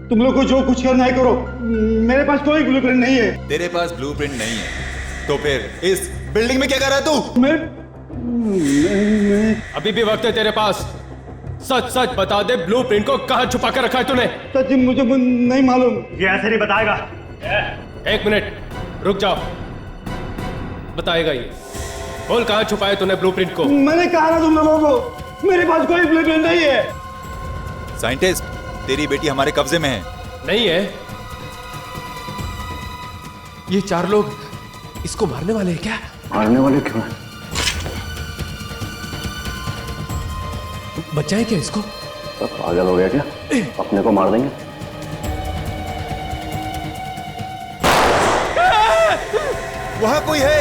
तुम लोग को जो कुछ करना है करो, मेरे पास कोई ब्लूप्रिंट नहीं है। तेरे पास ब्लूप्रिंट नहीं है तो फिर इस बिल्डिंग में क्या कर रहा है तू? मैं अभी भी वक्त है तेरे पास, सच सच बता दे ब्लूप्रिंट को कहां छुपा कर रखा है तूने? सच मुझे नहीं मालूम। ये ऐसे नहीं बताएगा। एक मिनट रुक जाओ, बताएगा ये। बोल कहां छुपाया तूने ब्लूप्रिंट को? मैंने कहा ना तुम लोगों को, मेरे पास कोई ब्लूप्रिंट नहीं है। साइंटिस्ट, तेरी बेटी हमारे कब्जे में है। नहीं है? ये 4 लोग इसको मारने वाले हैं क्या? मारने वाले क्यों हैं? बच्चा है क्या इसको? तो पागल हो गया क्या? अपने को मार देंगे। वहां कोई है।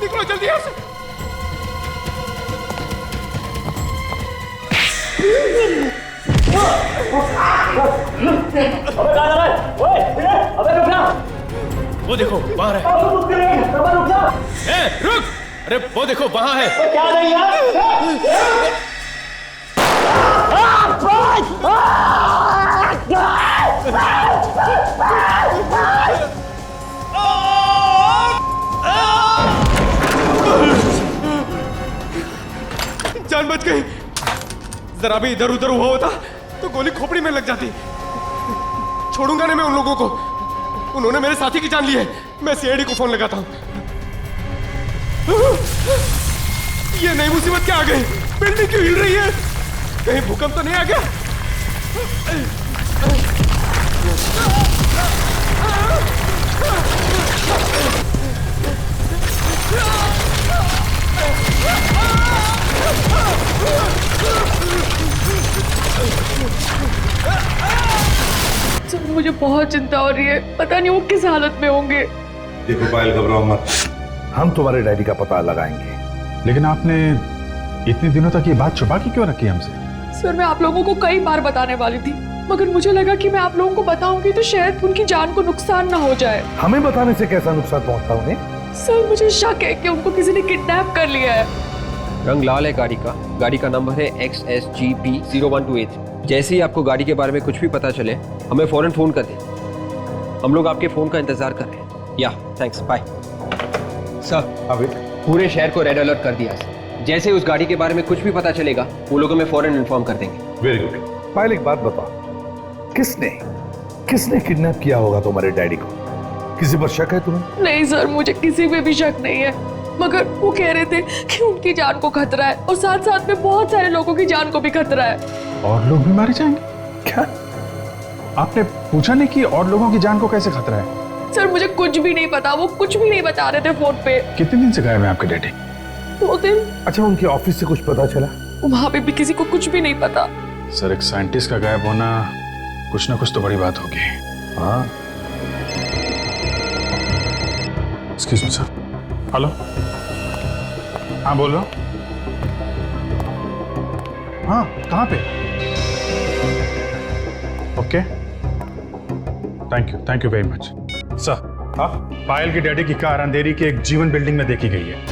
निकलो जल्दी यहाँ से। वो देखो वहां है। रुक, अरे वो देखो वहां है। क्या नहीं जान बच गई। जरा भी इधर उधर हुआ होता तो गोली खोपड़ी में लग जाती। छोड़ूंगा नहीं मैं उन लोगों को। उन्होंने मेरे साथी की जान ली है। मैं सीआईडी को फोन लगाता हूं। ये नई मुसीबत क्या आ गई? बिल्डिंग क्यों हिल रही है? कहीं भूकंप तो नहीं आ गया? सर मुझे बहुत चिंता हो रही है। पता नहीं वो किस हालत में होंगे। देखो पायल, घबराओ मत, हम तुम्हारे डैडी का पता लगाएंगे। लेकिन आपने इतने दिनों तक ये बात छुपा के क्यों रखी हमसे? सर मैं आप लोगों को कई बार बताने वाली थी, मगर मुझे लगा कि मैं आप लोगों को बताऊंगी तो शायद उनकी जान को नुकसान ना हो जाए। हमें बताने से कैसा नुकसान पहुंचता उन्हें? सर मुझे शक है कि उनको किसी ने किडनैप कर लिया है। रंग लाल है गाड़ी का नंबर है XSGP 0128। जैसे ही आपको गाड़ी के बारे में कुछ भी पता चले हमें फौरन फोन कर दें। हम लोग आपके फोन का इंतजार कर रहे हैं। या थैंक्स, बाय। सर अभी पूरे शहर को रेड अलर्ट कर दिया। जैसे उस गाड़ी के बारे में कुछ भी पता चलेगा वो लोग हमें फौरन इन्फॉर्म कर देंगे। Very good. पायल एक बात बताओ, किसने किडनैप किया होगा तुम्हारे डैडी को? किसी पर शक है तुम्हें? नहीं सर, मुझे किसी पे भी शक नहीं है, मगर वो कह रहे थे कि उनकी जान को खतरा है और साथ साथ में बहुत सारे लोगों की जान को भी खतरा है। और लोग भी मारे जाएंगे? क्या आपने पूछा नहीं कि और लोगों की जान को कैसे खतरा है? सर मुझे कुछ भी नहीं पता, वो कुछ भी नहीं बता रहे थे फोन पे। कितने दिन से गायब है आपके डैडी? 2 दिन। अच्छा, उनके ऑफिस से कुछ पता चला? वहां पे भी किसी को कुछ भी नहीं पता। सर एक साइंटिस्ट का गायब होना कुछ ना कुछ तो बड़ी बात होगी। हाँ। Excuse me sir. हेलो, हाँ बोल रहा हूँ। हाँ कहाँ पे? Okay, thank you very much sir. हाँ, पायल की डैडी की कार अंधेरी की एक जीवन बिल्डिंग में देखी गई है।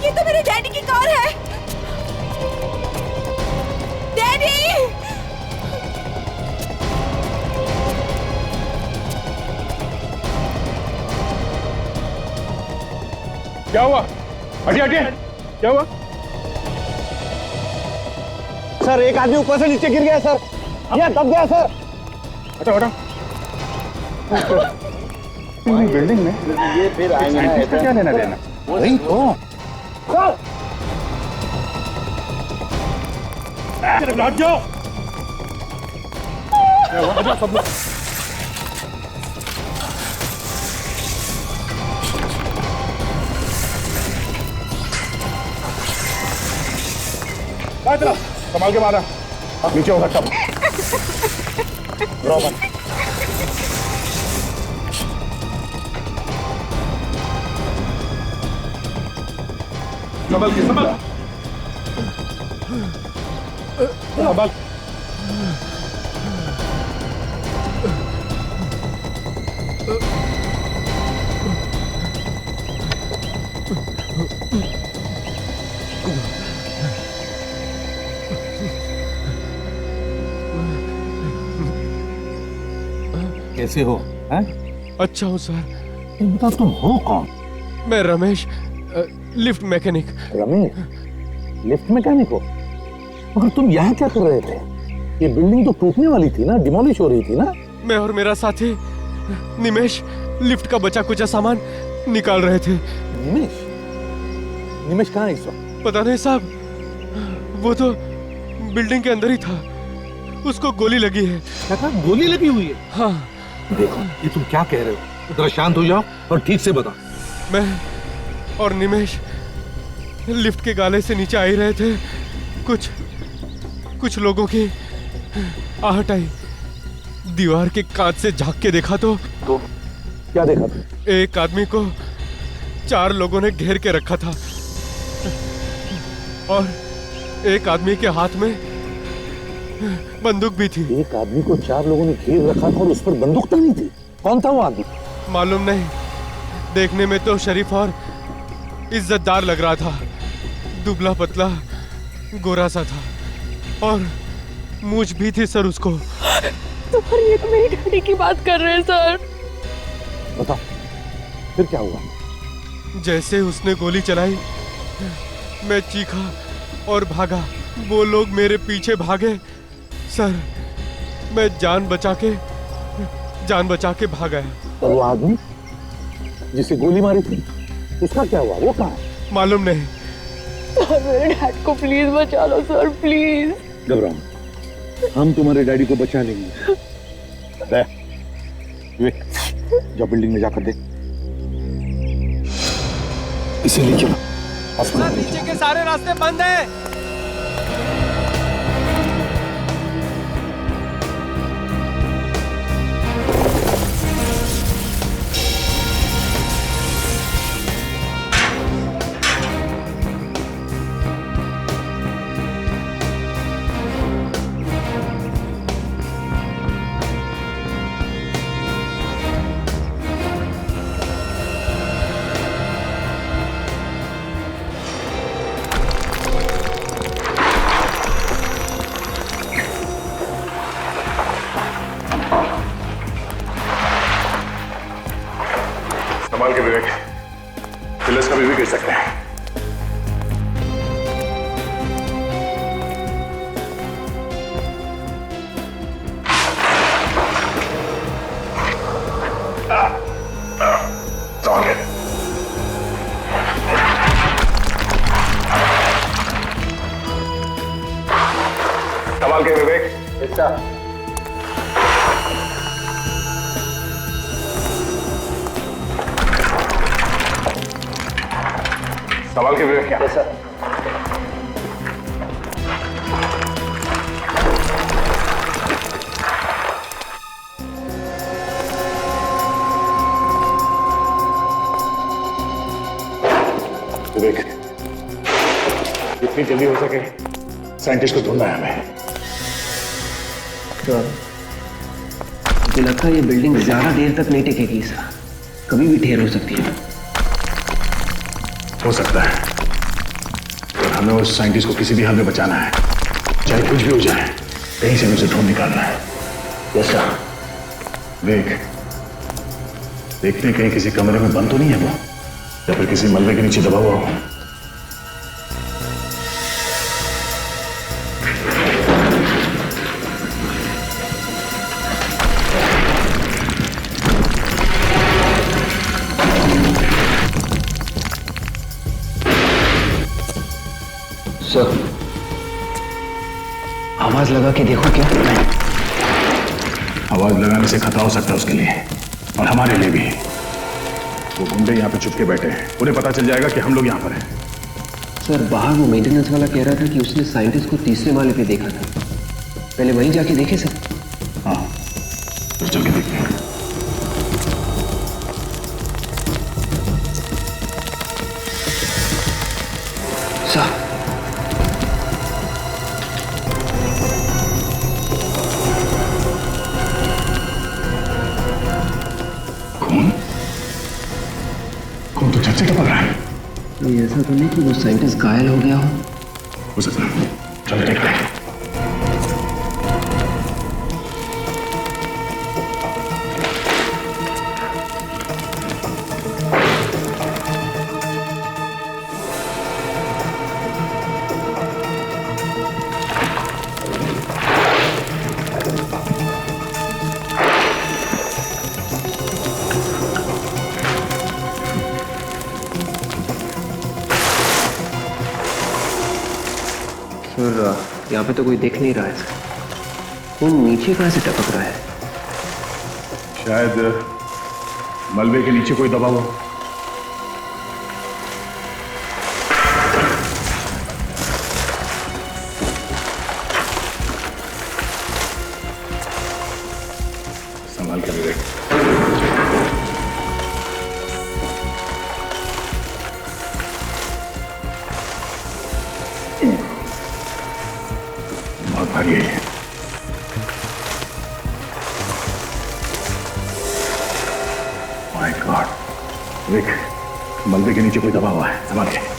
ये तो मेरे डैडी की कार है। डैडी! क्या हुआ? हटिए, क्या हुआ? सर एक आदमी ऊपर से नीचे गिर गया सर। ये दब गया सर। हटाओ। बिल्डिंग में ये फिर आएंगे, क्या लेना देना? वही तो लौट जाओ। सब लोग संभाल के मारा। नीचे होगा सब। संभाल। कैसे हो? हैं? अच्छा हूँ सर। बता तुम हो कौन? मैं Ramesh, lift mechanic. Ramesh lift mechanic हो? मगर तुम यहाँ क्या कर रहे थे? ये बिल्डिंग तो टूटने वाली थी ना, डिमोलिश हो रही थी ना? मैं और मेरा साथी निमेश लिफ्ट का बचा कुचा सामान निकाल रहे थे। निमेश? निमेश कहाँ है इस वक्त? पता नहीं साहब, वो तो बिल्डिंग के अंदर ही था। उसको गोली लगी है। क्या कहा? गोली लगी हुई है? हाँ। देखो, ये तुम क्या कह रहे हो? जरा शांत हो जाओ और ठीक से बताओ। मैं और निमेश लिफ्ट के गाले से नीचे आ ही रहे थे। कुछ लोगों की आहट आई। दीवार के कांच से झांक के देखा तो क्या देखा तुम? एक आदमी को 4 लोगों ने घेर के रखा था और एक आदमी के हाथ में बंदूक भी थी। एक आदमी को 4 लोगों ने घेर रखा था और उस पर बंदूक तानी थी। कौन था वो आदमी? मालूम नहीं, देखने में तो शरीफ और इज्जतदार लग रहा था। दुबला पतला गोरा सा था और मूंछ भी थी सर उसको। सर ये तो मेरी डैडी की बात कर रहे हैं सर। बताओ फिर क्या हुआ? जैसे उसने गोली चलाई मैं चीखा और भागा। वो लोग मेरे पीछे भागे सर। मैं जान बचा के भाग गया। और वो आदमी जिसे गोली मारी थी उसका क्या हुआ? वो कहाँ है? मालूम नहीं। सर मेरे डैड को प्लीज बचा लो सर, प्लीज। घबराओ, हम तुम्हारे डैडी को बचा लेंगे। जाओ बिल्डिंग में जाकर देख। इसे नीचे नीचे के सारे रास्ते बंद हैं। संभाल के विवेक, पिलर्स कभी भी गिर सकते हैं। संभाल के। संभाल के विवेक। सवाल के विवेक क्या? विवेक, जितनी जल्दी हो सके साइंटिस्ट को ढूंढना है हमें। तो मुझे लगता है ये बिल्डिंग ज्यादा देर तक नहीं टिकेगी सर। कभी भी ढेर हो सकती है। हो सकता है, पर हमें उस साइंटिस्ट को किसी भी हाल में बचाना है, चाहे कुछ भी हो जाए। कहीं से उसे ढूंढ निकालना है। Yes sir. विवेक, देखते हैं कहीं किसी कमरे में बंद तो नहीं है वो, या फिर किसी मलबे के नीचे दबा हुआ हो। सर, आवाज लगा के देखो क्या? आवाज लगाने से खतरा हो सकता है उसके लिए और हमारे लिए भी। वो गुंडे यहाँ पे छुप के बैठे हैं, उन्हें पता चल जाएगा कि हम लोग यहाँ पर हैं। सर, बाहर वो मेंटेनेंस वाला कह रहा था कि उसने साइंटिस्ट को 3रे माले पे देखा था। पहले वहीं जाके देखे सर। हाँ, तो चल के देखते हैं। सर, खून तो छत से टपक रहा है। ये ऐसा तो नहीं कि वो साइंटिस्ट घायल हो गया हो सकता है। चलो देखते हैं। और यहाँ पे तो कोई देख नहीं रहा है सर। खून नीचे कहाँ से टपक रहा है? शायद मलबे के नीचे कोई दबा हो। संभाल कर विवेक। बहुत भारी है। माय गॉड, विवेक, मलबे के नीचे कोई दबा हुआ है, संभाल के।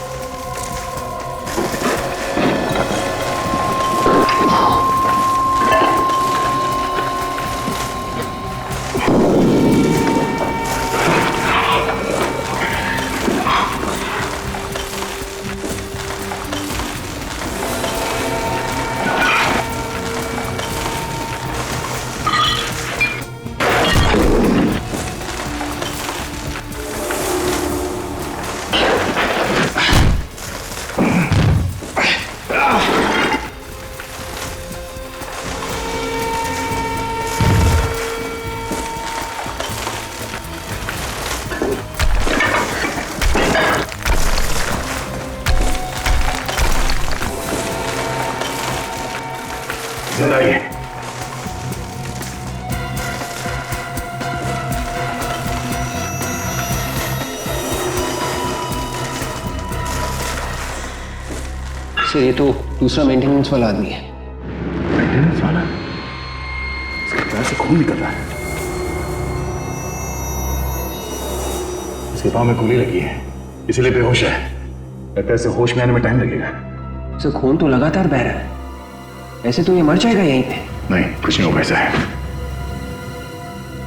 जिंदा ही है। सर ये तो दूसरा मेंटेनेंस वाला आदमी है। मेंटेनेंस वाला? इसके पैर से खून निकल रहा है। इसके पाँव में गोली लगी है, इसीलिए बेहोश है। लगता है इसे होश में आने में टाइम लगेगा। सर खून तो लगातार बह रहा है, ऐसे तो ये मर जाएगा यहीं पे। नहीं, कुछ नहीं होगा। ऐसा है,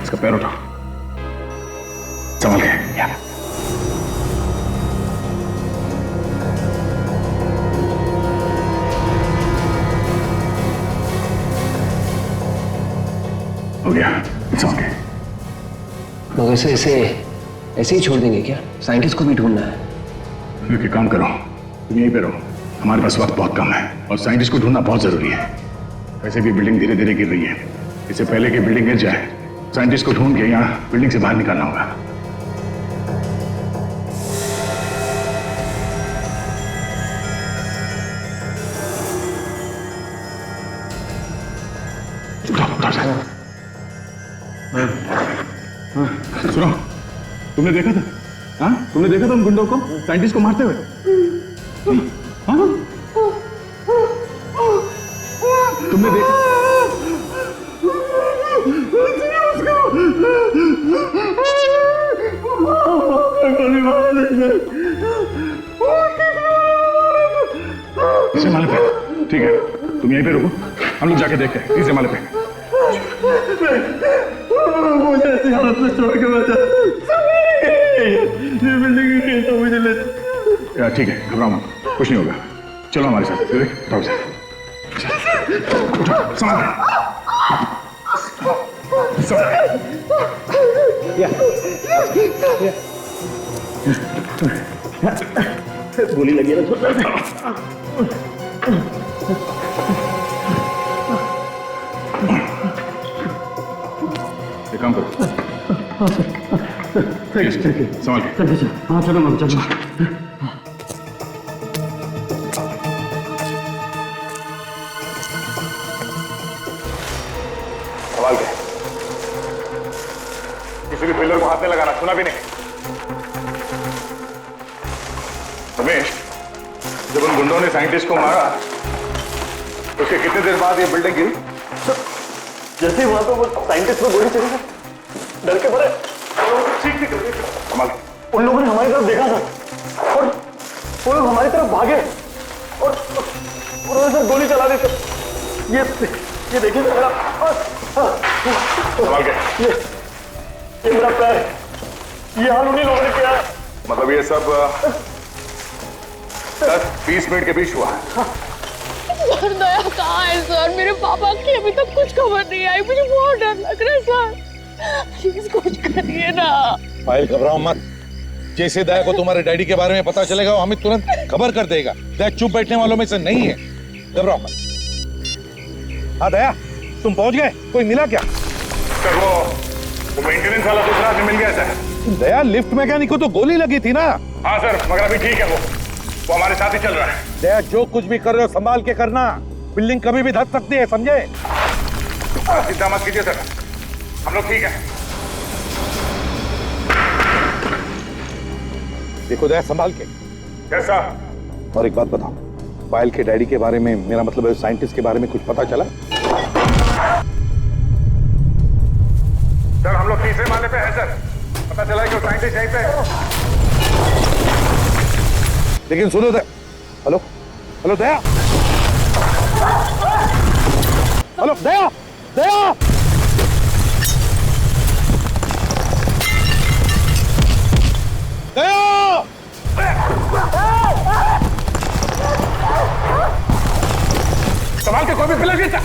इसका पैर उठाओ, संभल के। यहाँ हो गया, संभल के। मगर से ऐसे ही छोड़ देंगे क्या? साइंटिस्ट को भी ढूंढना है। एक काम करो, तुम यहीं पे रहो, हमारे पास वक्त बहुत कम है और साइंटिस्ट को ढूंढना बहुत जरूरी है। वैसे भी बिल्डिंग धीरे धीरे गिर रही है, इससे पहले कि बिल्डिंग गिर जाए साइंटिस्ट को ढूंढ के यहाँ बिल्डिंग से बाहर निकालना होगा। सुनो, तुमने देखा था? हाँ, तुमने देखा था उन गुंडों को साइंटिस्ट को मारते हुए? हाँ? तुमने देखा? तीसरे माले पे। ठीक है, तुम यहीं पे रुको, हम लोग जाके देखते हैं। तीसरे माले पे। मुझे ऐसी हालत में छोड़ के बचा, ये बिल्डिंग तो मुझे ले। ठीक है, घबराओ मत, कुछ नहीं होगा। चलो हमारे साथ। उठाओ से, उठाओ, संभाल। गोली लगी है ना। एक काम करो। ठीक है, संभाल के। हाँ चलो मत चलो। संभाल के, किसी भी पिलर को हाथ में लगाना, सुना भी नहीं। रमेश, जब उन गुंडों ने साइंटिस्ट को मारा उसके कितने देर बाद ये बिल्डिंग गिरी? जैसे ही वहां पे वो साइंटिस्ट को गोली चली, डर के मारे ठीक ठीक संभाल। उन लोगों ने हमारी तरफ देखा था और वो लोग हमारी तरफ भागे और उन्होंने सर गोली चला दी। सर ये देखिए मेरा, संभाल के। ये मेरा पैर, ये हाल उन्हीं लोगों ने किया है। मतलब ये सब 10-20 मिनट के बीच हुआ है। सर दया कहाँ है सर? मेरे पापा की अभी तक कुछ खबर नहीं आई, मुझे बहुत डर लग रहा है सर। प्लीज कुछ करिए ना। पायल घबराओ मत, जैसे दया को तुम्हारे डैडी के बारे में पता चलेगा वो हमें तुरंत खबर कर देगा। दया चुप बैठने वालों में से नहीं है। घबराओ मत। हाँ दया, तुम पहुंच गए? कोई मिला क्या? सर वो मेंटेनेंस वाला दूसरा आदमी मिल गया सर। दया, लिफ्ट मैकेनिक को तो गोली लगी थी ना? हाँ सर, मगर अभी ठीक है वो हमारे साथ ही चल रहा है। दया, जो कुछ भी कर रहे हो संभाल के करना, बिल्डिंग कभी भी धस सकती है, समझे? चिंता मत कीजिए सर, हम लोग ठीक है। देखो दया, संभाल के। कैसा? और एक बात बताओ, पायल के डैडी के बारे में, मेरा मतलब है साइंटिस्ट के बारे में कुछ पता चला? सर हम लोग तीसरे माले पे हैं सर, पता चला है कि वो साइंटिस्ट यहीं पे है। लेकिन सुनो दया, हेलो हेलो दया, हेलो दया, दया, दया, संभाल के, कोई भी पिलर गिरता।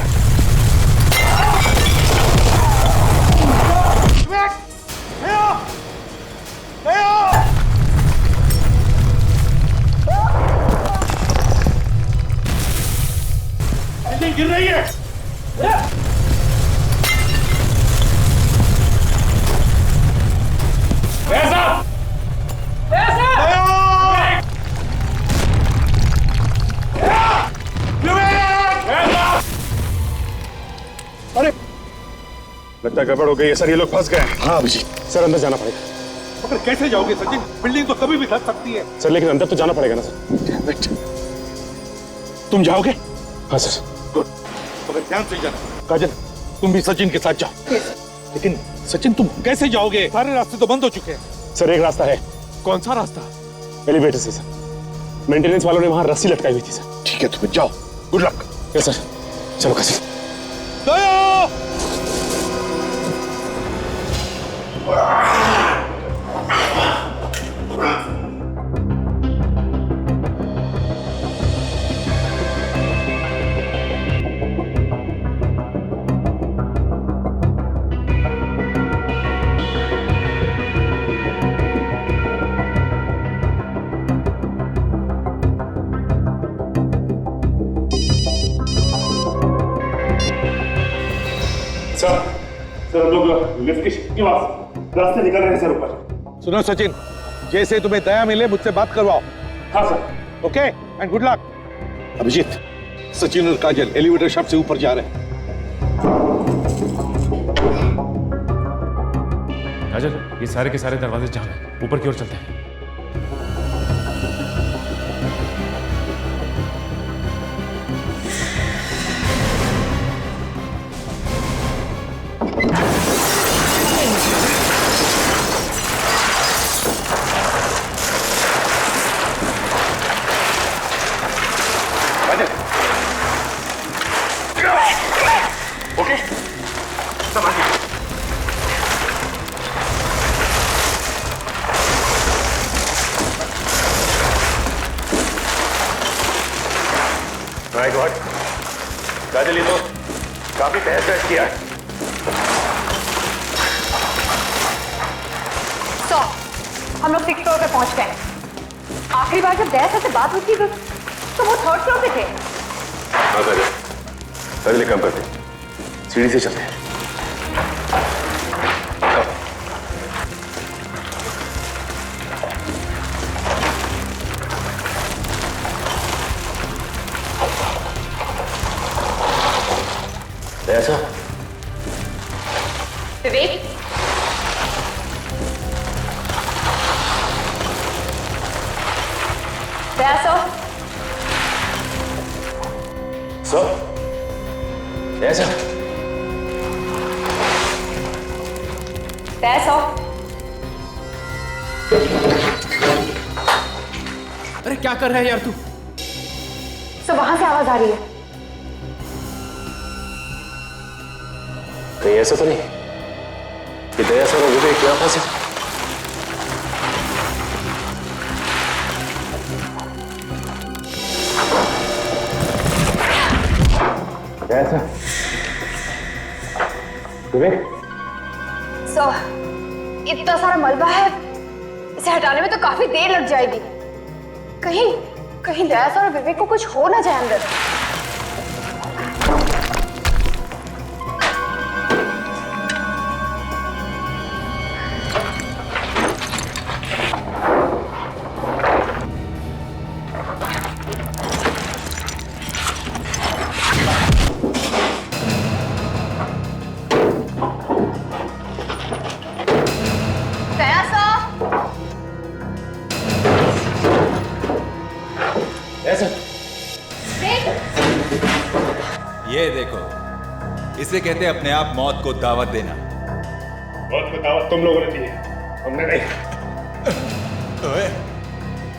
बिल्डिंग गिर रही है। अरे लगता है गड़बड़ हो गई है सर, ये लोग फंस गए हैं। हाँ अभिजीत, सर अंदर जाना पड़ेगा। मगर कैसे जाओगे सचिन? बिल्डिंग तो कभी भी धस सकती है। सर लेकिन अंदर तो जाना पड़ेगा ना सर। तुम जाओगे? हाँ सर। गुड, मगर ध्यान से जाना। काजल, तुम भी सचिन के साथ जाओ। लेकिन सचिन तुम कैसे जाओगे? सारे रास्ते तो बंद हो चुके हैं। सर एक रास्ता है। कौन सा रास्ता? एलिवेटर से सर, मेंटेनेंस वालों ने वहां रस्सी लटकाई हुई थी सर। ठीक है, तुम्हें जाओ, गुड लक। यस सर, चलो काजल। दया! सर हम लोग लिफ्ट के रास्ते निकल रहे हैं सर ऊपर। सुनो सचिन, जैसे तुम्हें दया मिले मुझसे बात करवाओ। हाँ sir. Okay, and good luck. Abhijit, Sachin और काजल एलिवेटर शाफ्ट से ऊपर जा रहे हैं। काजल, ये सारे के सारे दरवाजे जाम हैं, ऊपर की ओर चलते हैं। ओके, सब आगे। माय गॉड, काजल ये तो काफी तहस नहस किया है। तो हम लोग 6th फ्लोर पे पहुंच गए। आखिरी बार जब दया से बात हुई थी तो वो 3rd फ्लोर पे थे। हाँ काजल, काजल काम करते, सीढ़ी से चलते हैं। ऐसा विवेक, दया सर, ऐसा पैसा। अरे क्या कर रहा है यार तू? सो वहां से आवाज आ रही है। कहीं ऐसा तो नहीं कि दया सर और विवेक यहाँ फंसे? ऐसा विवेक, सो इतना सारा मलबा है, इसे हटाने में तो काफी देर लग जाएगी। कहीं कहीं दया सर और विवेक को कुछ हो ना जाए अंदर। इसे कहते हैं अपने आप मौत को दावत देना। मौत को दावत तुम लोगों ने दी है, हमने नहीं। ओए,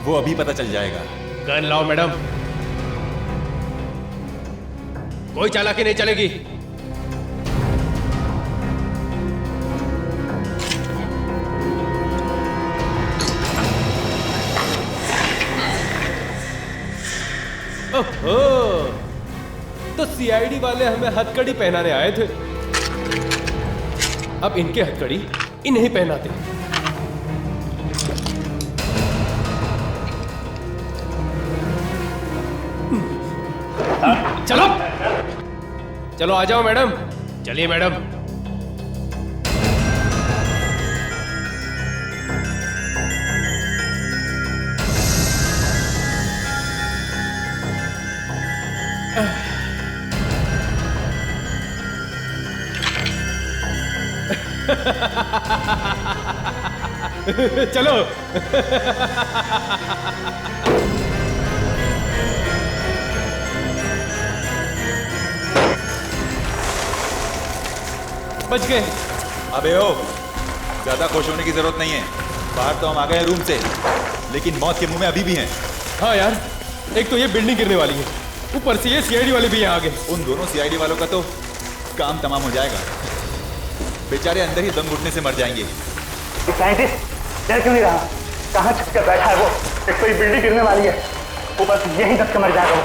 वो अभी पता चल जाएगा। गन लाओ मैडम, कोई चालाकी नहीं चलेगी। ओहो, तो सीआईडी वाले हमें हथकड़ी पहनाने आए थे, अब इनके हथकड़ी इन्हें पहनाते। चलो चलो आ जाओ मैडम, चलिए मैडम। चलो बच गए। अबे ओ, ज्यादा खुश होने की जरूरत नहीं है। बाहर तो हम आ गए रूम से, लेकिन मौत के मुंह में अभी भी हैं। हाँ यार, एक तो ये बिल्डिंग गिरने वाली है, ऊपर से ये सीआईडी वाले भी यहाँ आ गए। उन दोनों सीआईडी वालों का तो काम तमाम हो जाएगा। बेचारे अंदर ही दम घुटने से मर जाएंगे। साइंटिस्ट डर क्यों नहीं रहा? कहाँ छुप कर बैठा है वो? एक तो ये बिल्डिंग गिरने वाली है, ऊपर से यहीं दब के मर जाएगा वो।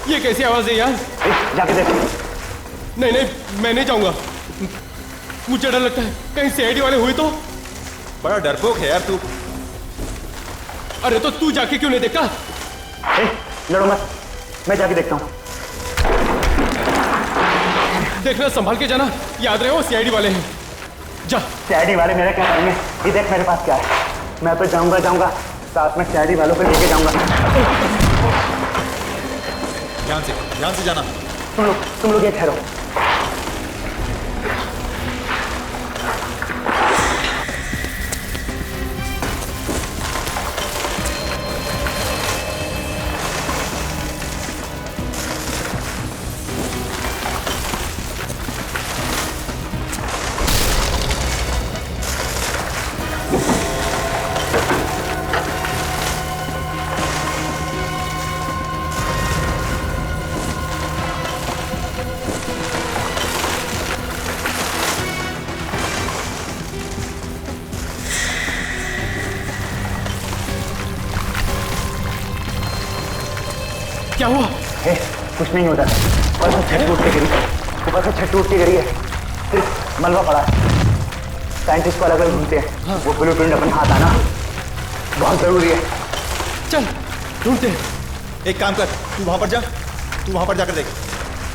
ये कैसी आवाज है यार? जाके देख। नहीं नहीं, मैं नहीं जाऊंगा, मुझे डर लगता है कहीं सीआईडी वाले हुए तो। बड़ा डरपोक है यार तू। अरे तो तू जाके क्यों नहीं देखा? लड़ो मत, मैं जाके देखता हूँ। देखना, संभाल के जाना, याद रहे वो सीआईडी वाले हैं। जा। सीआईडी वाले मेरे क्या करेंगे? ये देख मेरे पास क्या है, मैं तो जाऊंगा साथ में सीआईडी वालों को लेके जाऊंगा। ध्यान से जाना। तुम लोग ये ठहरो। क्या हुआ? कुछ नहीं होता, ऊपर से छत टूट के गिरी, ऊपर से छत टूट के गिरी है, सिर्फ मलबा पड़ा है। साइंटिस्ट को अलग अलग ढूंढते हैं, वो ब्लूप्रिंट अपन हाथ आना बहुत जरूरी है। चल ढूंढते हैं। एक काम कर, तू वहां पर जाकर देख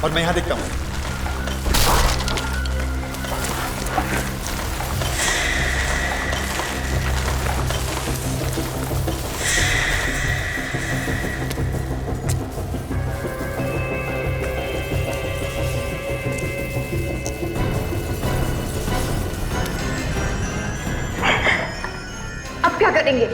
और मैं यहां देखता हूं। अब क्या करेंगे?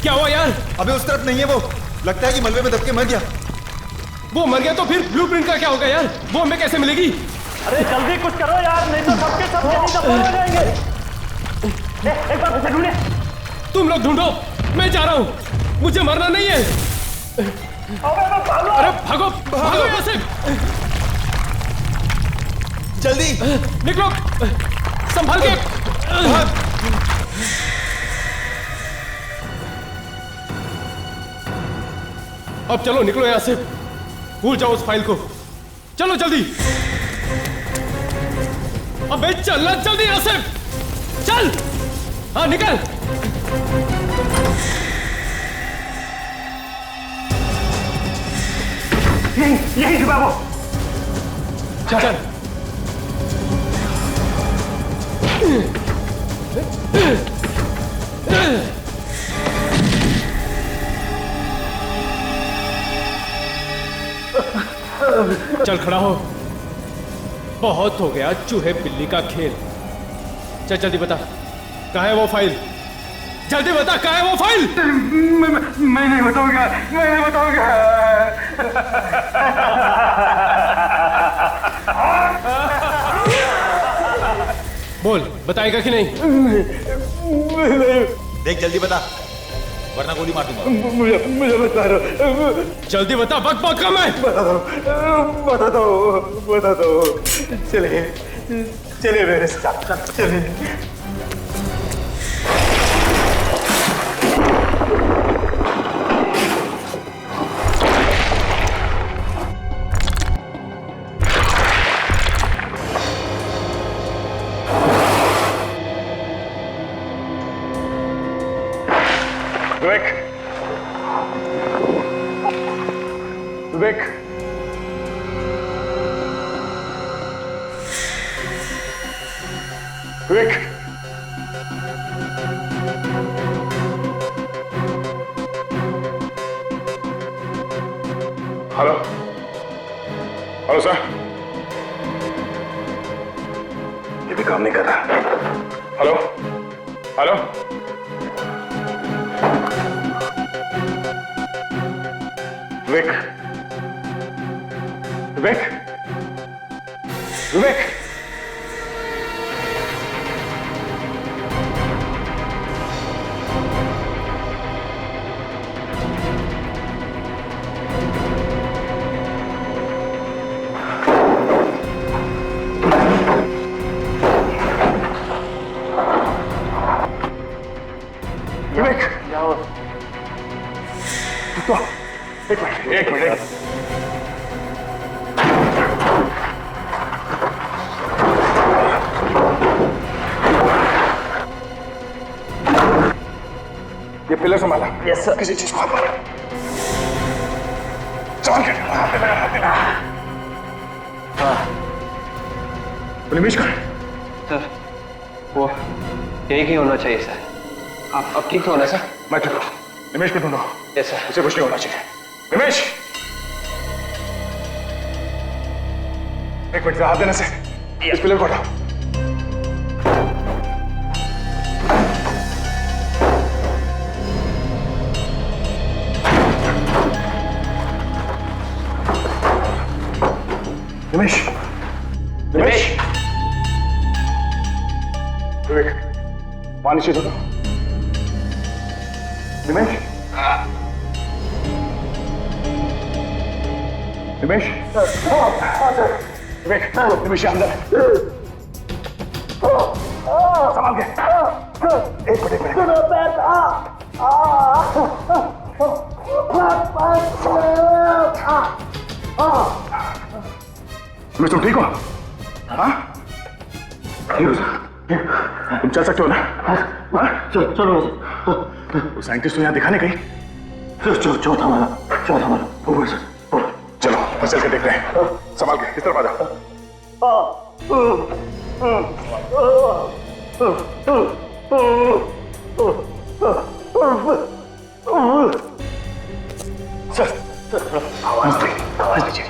क्या हुआ यार? अबे उस तरफ नहीं है वो, लगता है कि मलबे में दब के मर गया। वो मर गया तो फिर ब्लूप्रिंट का क्या होगा यार? वो हमें कैसे मिलेगी? अरे जल्दी कुछ करो यार, नहीं तो सबके सब यहीं दफन हो जाएंगे। एक बार उसे ढूंढे। तुम लोग ढूंढो, मैं जा रहा हूँ, मुझे मरना नहीं है। अरे भागो भागो यहाँ से, जल्दी निकलो, संभाल के। अब चलो निकलो यहाँ से, भूल जाओ उस फाइल को। चलो जल्दी। अबे चलना जल्दी यहाँ से, चल। हाँ निकल। यही छुपा वो। चल। चल खड़ा हो, बहुत हो गया चूहे बिल्ली का खेल। चल जल्दी बता, कहाँ है वो फाइल? जल्दी बता, कहाँ है वो फाइल? मैं नहीं बताऊंगा, मैं नहीं बताऊंगा। बोल, बताएगा कि नहीं? देख जल्दी बता, वरना गोली मार दूंगा। मुझे बता दो। जल्दी बता, बक बक कम है। बता दो। चलिए मेरे साथ, चलिए। विवेक, विवेक, हेलो, हेलो सर, ये भी काम नहीं कर रहा। हेलो, हेलो, विवेक, विवेक, विवेक, विवेक, तो एक मिनट। ये पिलर संभाला। Yes sir. किसी चीज को हाथ मारा। संभाल के। निमेश कहाँ है? सर, वो यही कहीं होना चाहिए सर। आप ठीक तो होना सर? मैं ठीक हूँ। निमेश को ढूंढो। Yes sir. उसे कुछ नहीं होना चाहिए। निमेश, एक मिनट हाथ देने से इस पिलर को हटाओ। निमेश, निमेश, विवेक, पानी से दो। निमेश, निमेश, विवेक, निमेश अंदर संभाल के। एक मिनट, मैं तुम ठीक हो? हाँ? ठीक हो सर? तुम चल सकते हो ना? हाँ? चलो। वो साइंटिस्ट तो यहाँ दिखाने गई? चौथा वाला। ऊपर सर। चलो, बस चल के देखते हैं। संभाल के, इस तरफ आ जाओ। सर, आवाज दीजिए।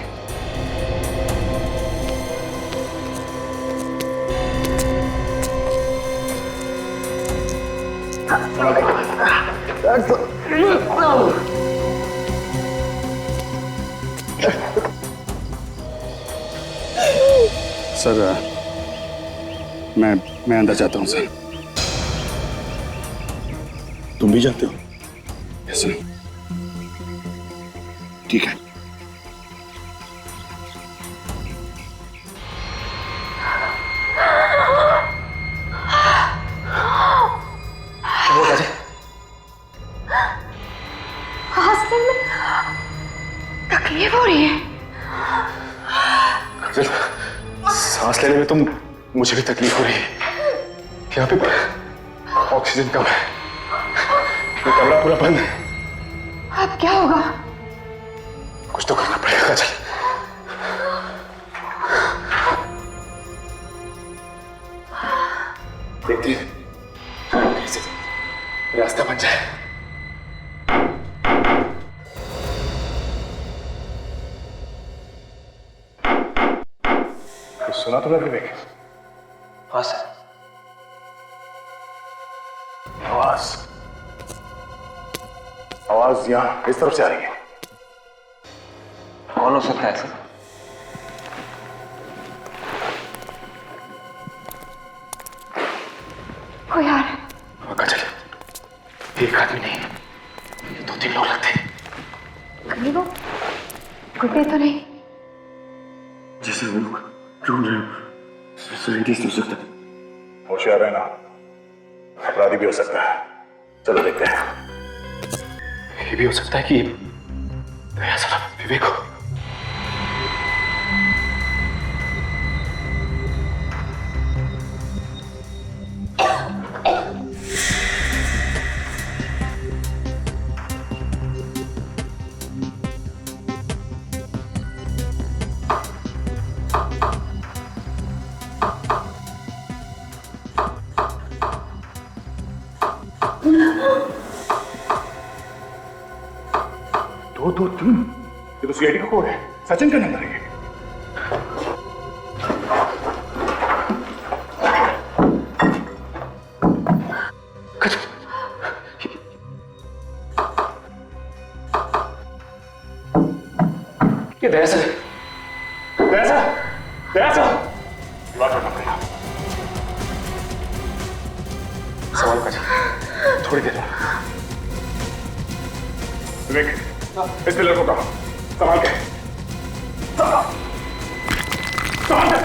सर, मैं अंदर जाता हूँ सर। तुम भी जाते हो? Yes sir. ठीक है। सांस लेने में तो मुझे भी तकलीफ हो रही है। यहाँ पे ऑक्सीजन कम है, ये कमरा पूरा बंद है। अब क्या होगा? कुछ तो करना पड़ेगा काजल। देखते हैं कैसे रास्ता बन जाए। कुछ सुना तो विवेक? हाँ सर। आवाज यहाँ इस तरफ से आ रही है। कौन हो सकता है सर? कोई आ रहा है। काजल, एक आदमी नहीं, 2-3 लोग लगते हैं। कहीं वो गुड्डे तो नहीं? जैसे हम लोग ढूंढ रहे हो, साइंटिस्ट हो सकता है। होशियार है ना, अपराधी भी हो सकता है। चलो देखते हैं। ये भी हो सकता है कि दया साला विवेक हो। दो तीन, ये तो सीआईडी का कोड है। सचिन का नंबर है। ये दया से बात करना पड़ेगा। सवाल का थोड़ी देर विवेक, इस पिलर को कहा संभाल के। संभाल के।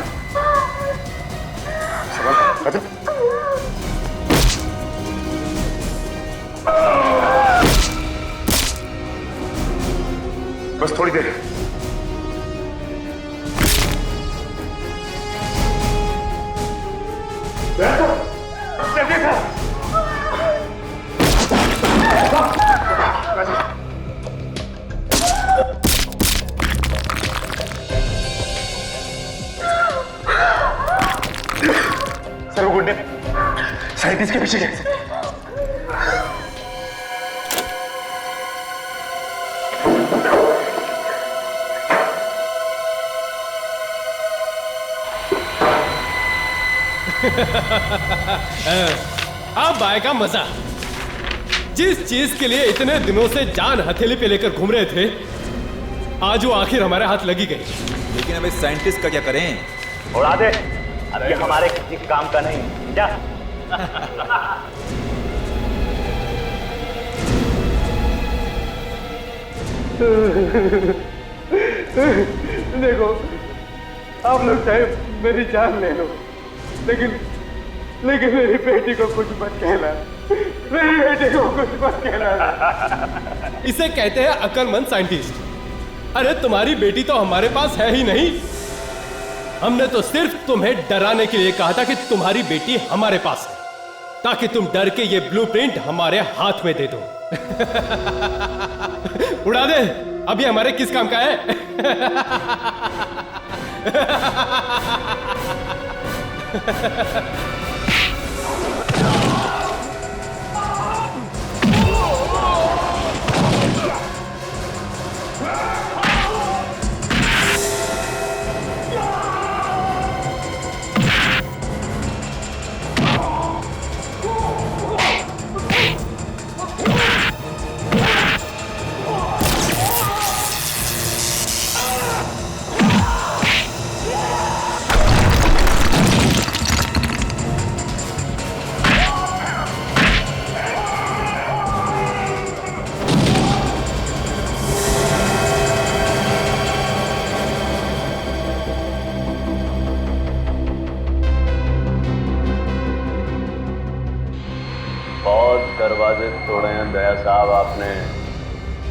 बस थोड़ी देर। सर वो गुंडे साइंटिस्ट के पीछे गए। अब आएगा मजा। जिस चीज के लिए इतने दिनों से जान हथेली पे लेकर घूम रहे थे, आज वो आखिर हमारे हाथ लगी गई। लेकिन अब इस साइंटिस्ट का क्या करें? उड़ा दे, ये हमारे किसी काम का नहीं। क्या? देखो, आप लोग चाहे मेरी जान ले लो, लेकिन मेरी बेटी को कुछ मत कहना। मेरी बेटी को कुछ मत कहना। इसे कहते हैं अक्लमंद साइंटिस्ट। अरे तुम्हारी बेटी तो हमारे पास है ही नहीं। हमने तो सिर्फ तुम्हें डराने के लिए कहा था कि तुम्हारी बेटी हमारे पास है, ताकि तुम डर के ये ब्लूप्रिंट हमारे हाथ में दे दो। उड़ा दे, अभी हमारे किस काम का है? दरवाजे तोड़े हैं दया साहब आपने।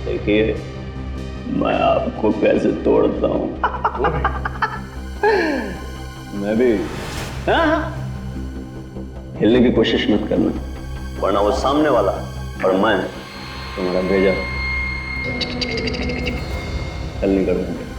देखिए मैं आपको कैसे तोड़ता हूँ। मैं भी। हाँ, हिलने की कोशिश मत करना, वरना वो सामने वाला और मैं तुम्हारा भेजा हल नहीं कर देंगे।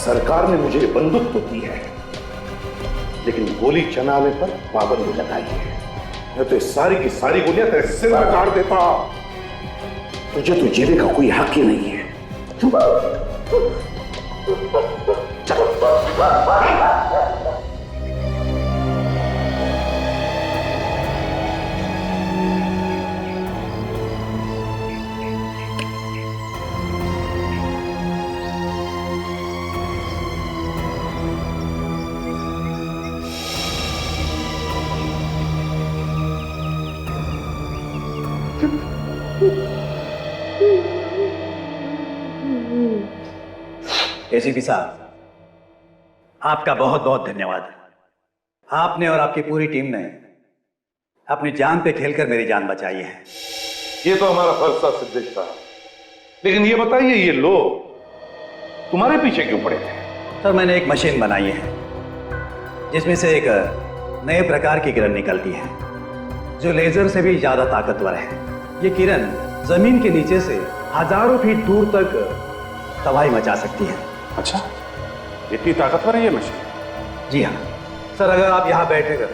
सरकार ने मुझे बंदूक तो दी है, लेकिन गोली चलाने पर पाबंदी लगाई है। मैं तो सारी की सारी गोलियां तेरे सिर में गाड़ देता। तुझे तो जीने का कोई हक ही नहीं है। एसीपी साहब, आपका बहुत बहुत धन्यवाद। आपने और आपकी पूरी टीम ने अपनी जान पे खेलकर मेरी जान बचाई है। ये तो हमारा फर्ज था सिद्धेश साहब, लेकिन ये बताइए, ये लोग तुम्हारे पीछे क्यों पड़े थे? सर, मैंने एक मशीन बनाई है जिसमें से एक नए प्रकार की किरण निकलती है जो लेजर से भी ज्यादा ताकतवर है। ये किरण जमीन के नीचे से हजारों फीट दूर तक तबाही मचा सकती है। अच्छा, इतनी ताकतवर है ये मशीन? जी हाँ सर, अगर आप यहाँ बैठकर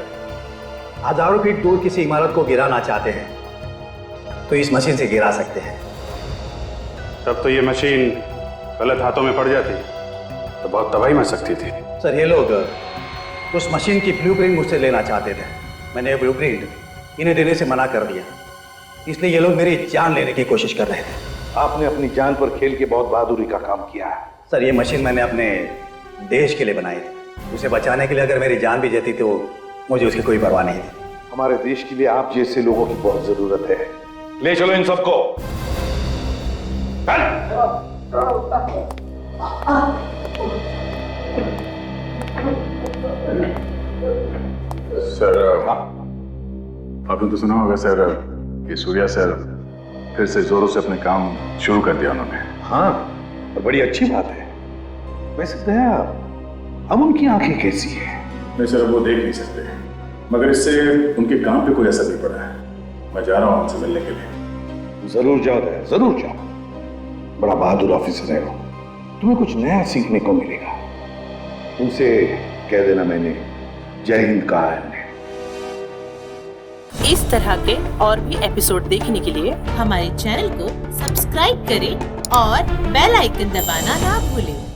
हजारों फीट दूर किसी इमारत को गिराना चाहते हैं तो इस मशीन से गिरा सकते हैं। तब तो ये मशीन गलत हाथों में पड़ जाती तो बहुत तबाही मच सकती थी। सर, ये लोग उस मशीन की ब्लूप्रिंट मुझसे लेना चाहते थे। मैंने ब्लूप्रिंट इन्हें देने से मना कर दिया, इसलिए ये लोग मेरी जान लेने की कोशिश कर रहे थे। आपने अपनी जान पर खेल के बहुत बहादुरी का काम किया है। सर, ये मशीन मैंने अपने देश के लिए बनाई थी। उसे बचाने के लिए अगर मेरी जान भी जाती तो मुझे उसकी कोई परवाह नहीं थी। हमारे देश के लिए आप जैसे लोगों की बहुत जरूरत है। ले चलो इन सबको। सर, आपने तो सुना होगा सर कि सूर्या सर फिर से जोरों से अपने काम शुरू कर दिया उन्होंने। हाँ, और बड़ी अच्छी बात है। वैसे दया, अब उनकी आंखें कैसी है? नहीं सर, वो देख नहीं सकते, मगर इससे उनके काम पे कोई असर नहीं पड़ा है। मैं जा रहा हूँ उनसे मिलने के लिए। जरूर जाओ दया, जरूर जाओ। बड़ा बहादुर ऑफिसर है वो, तुम्हें कुछ नया सीखने को मिलेगा। उनसे कह देना मैंने जय हिंद कहा है। इस तरह के और भी एपिसोड देखने के लिए हमारे चैनल को सब्सक्राइब करें और बेल आइकन दबाना ना भूलें।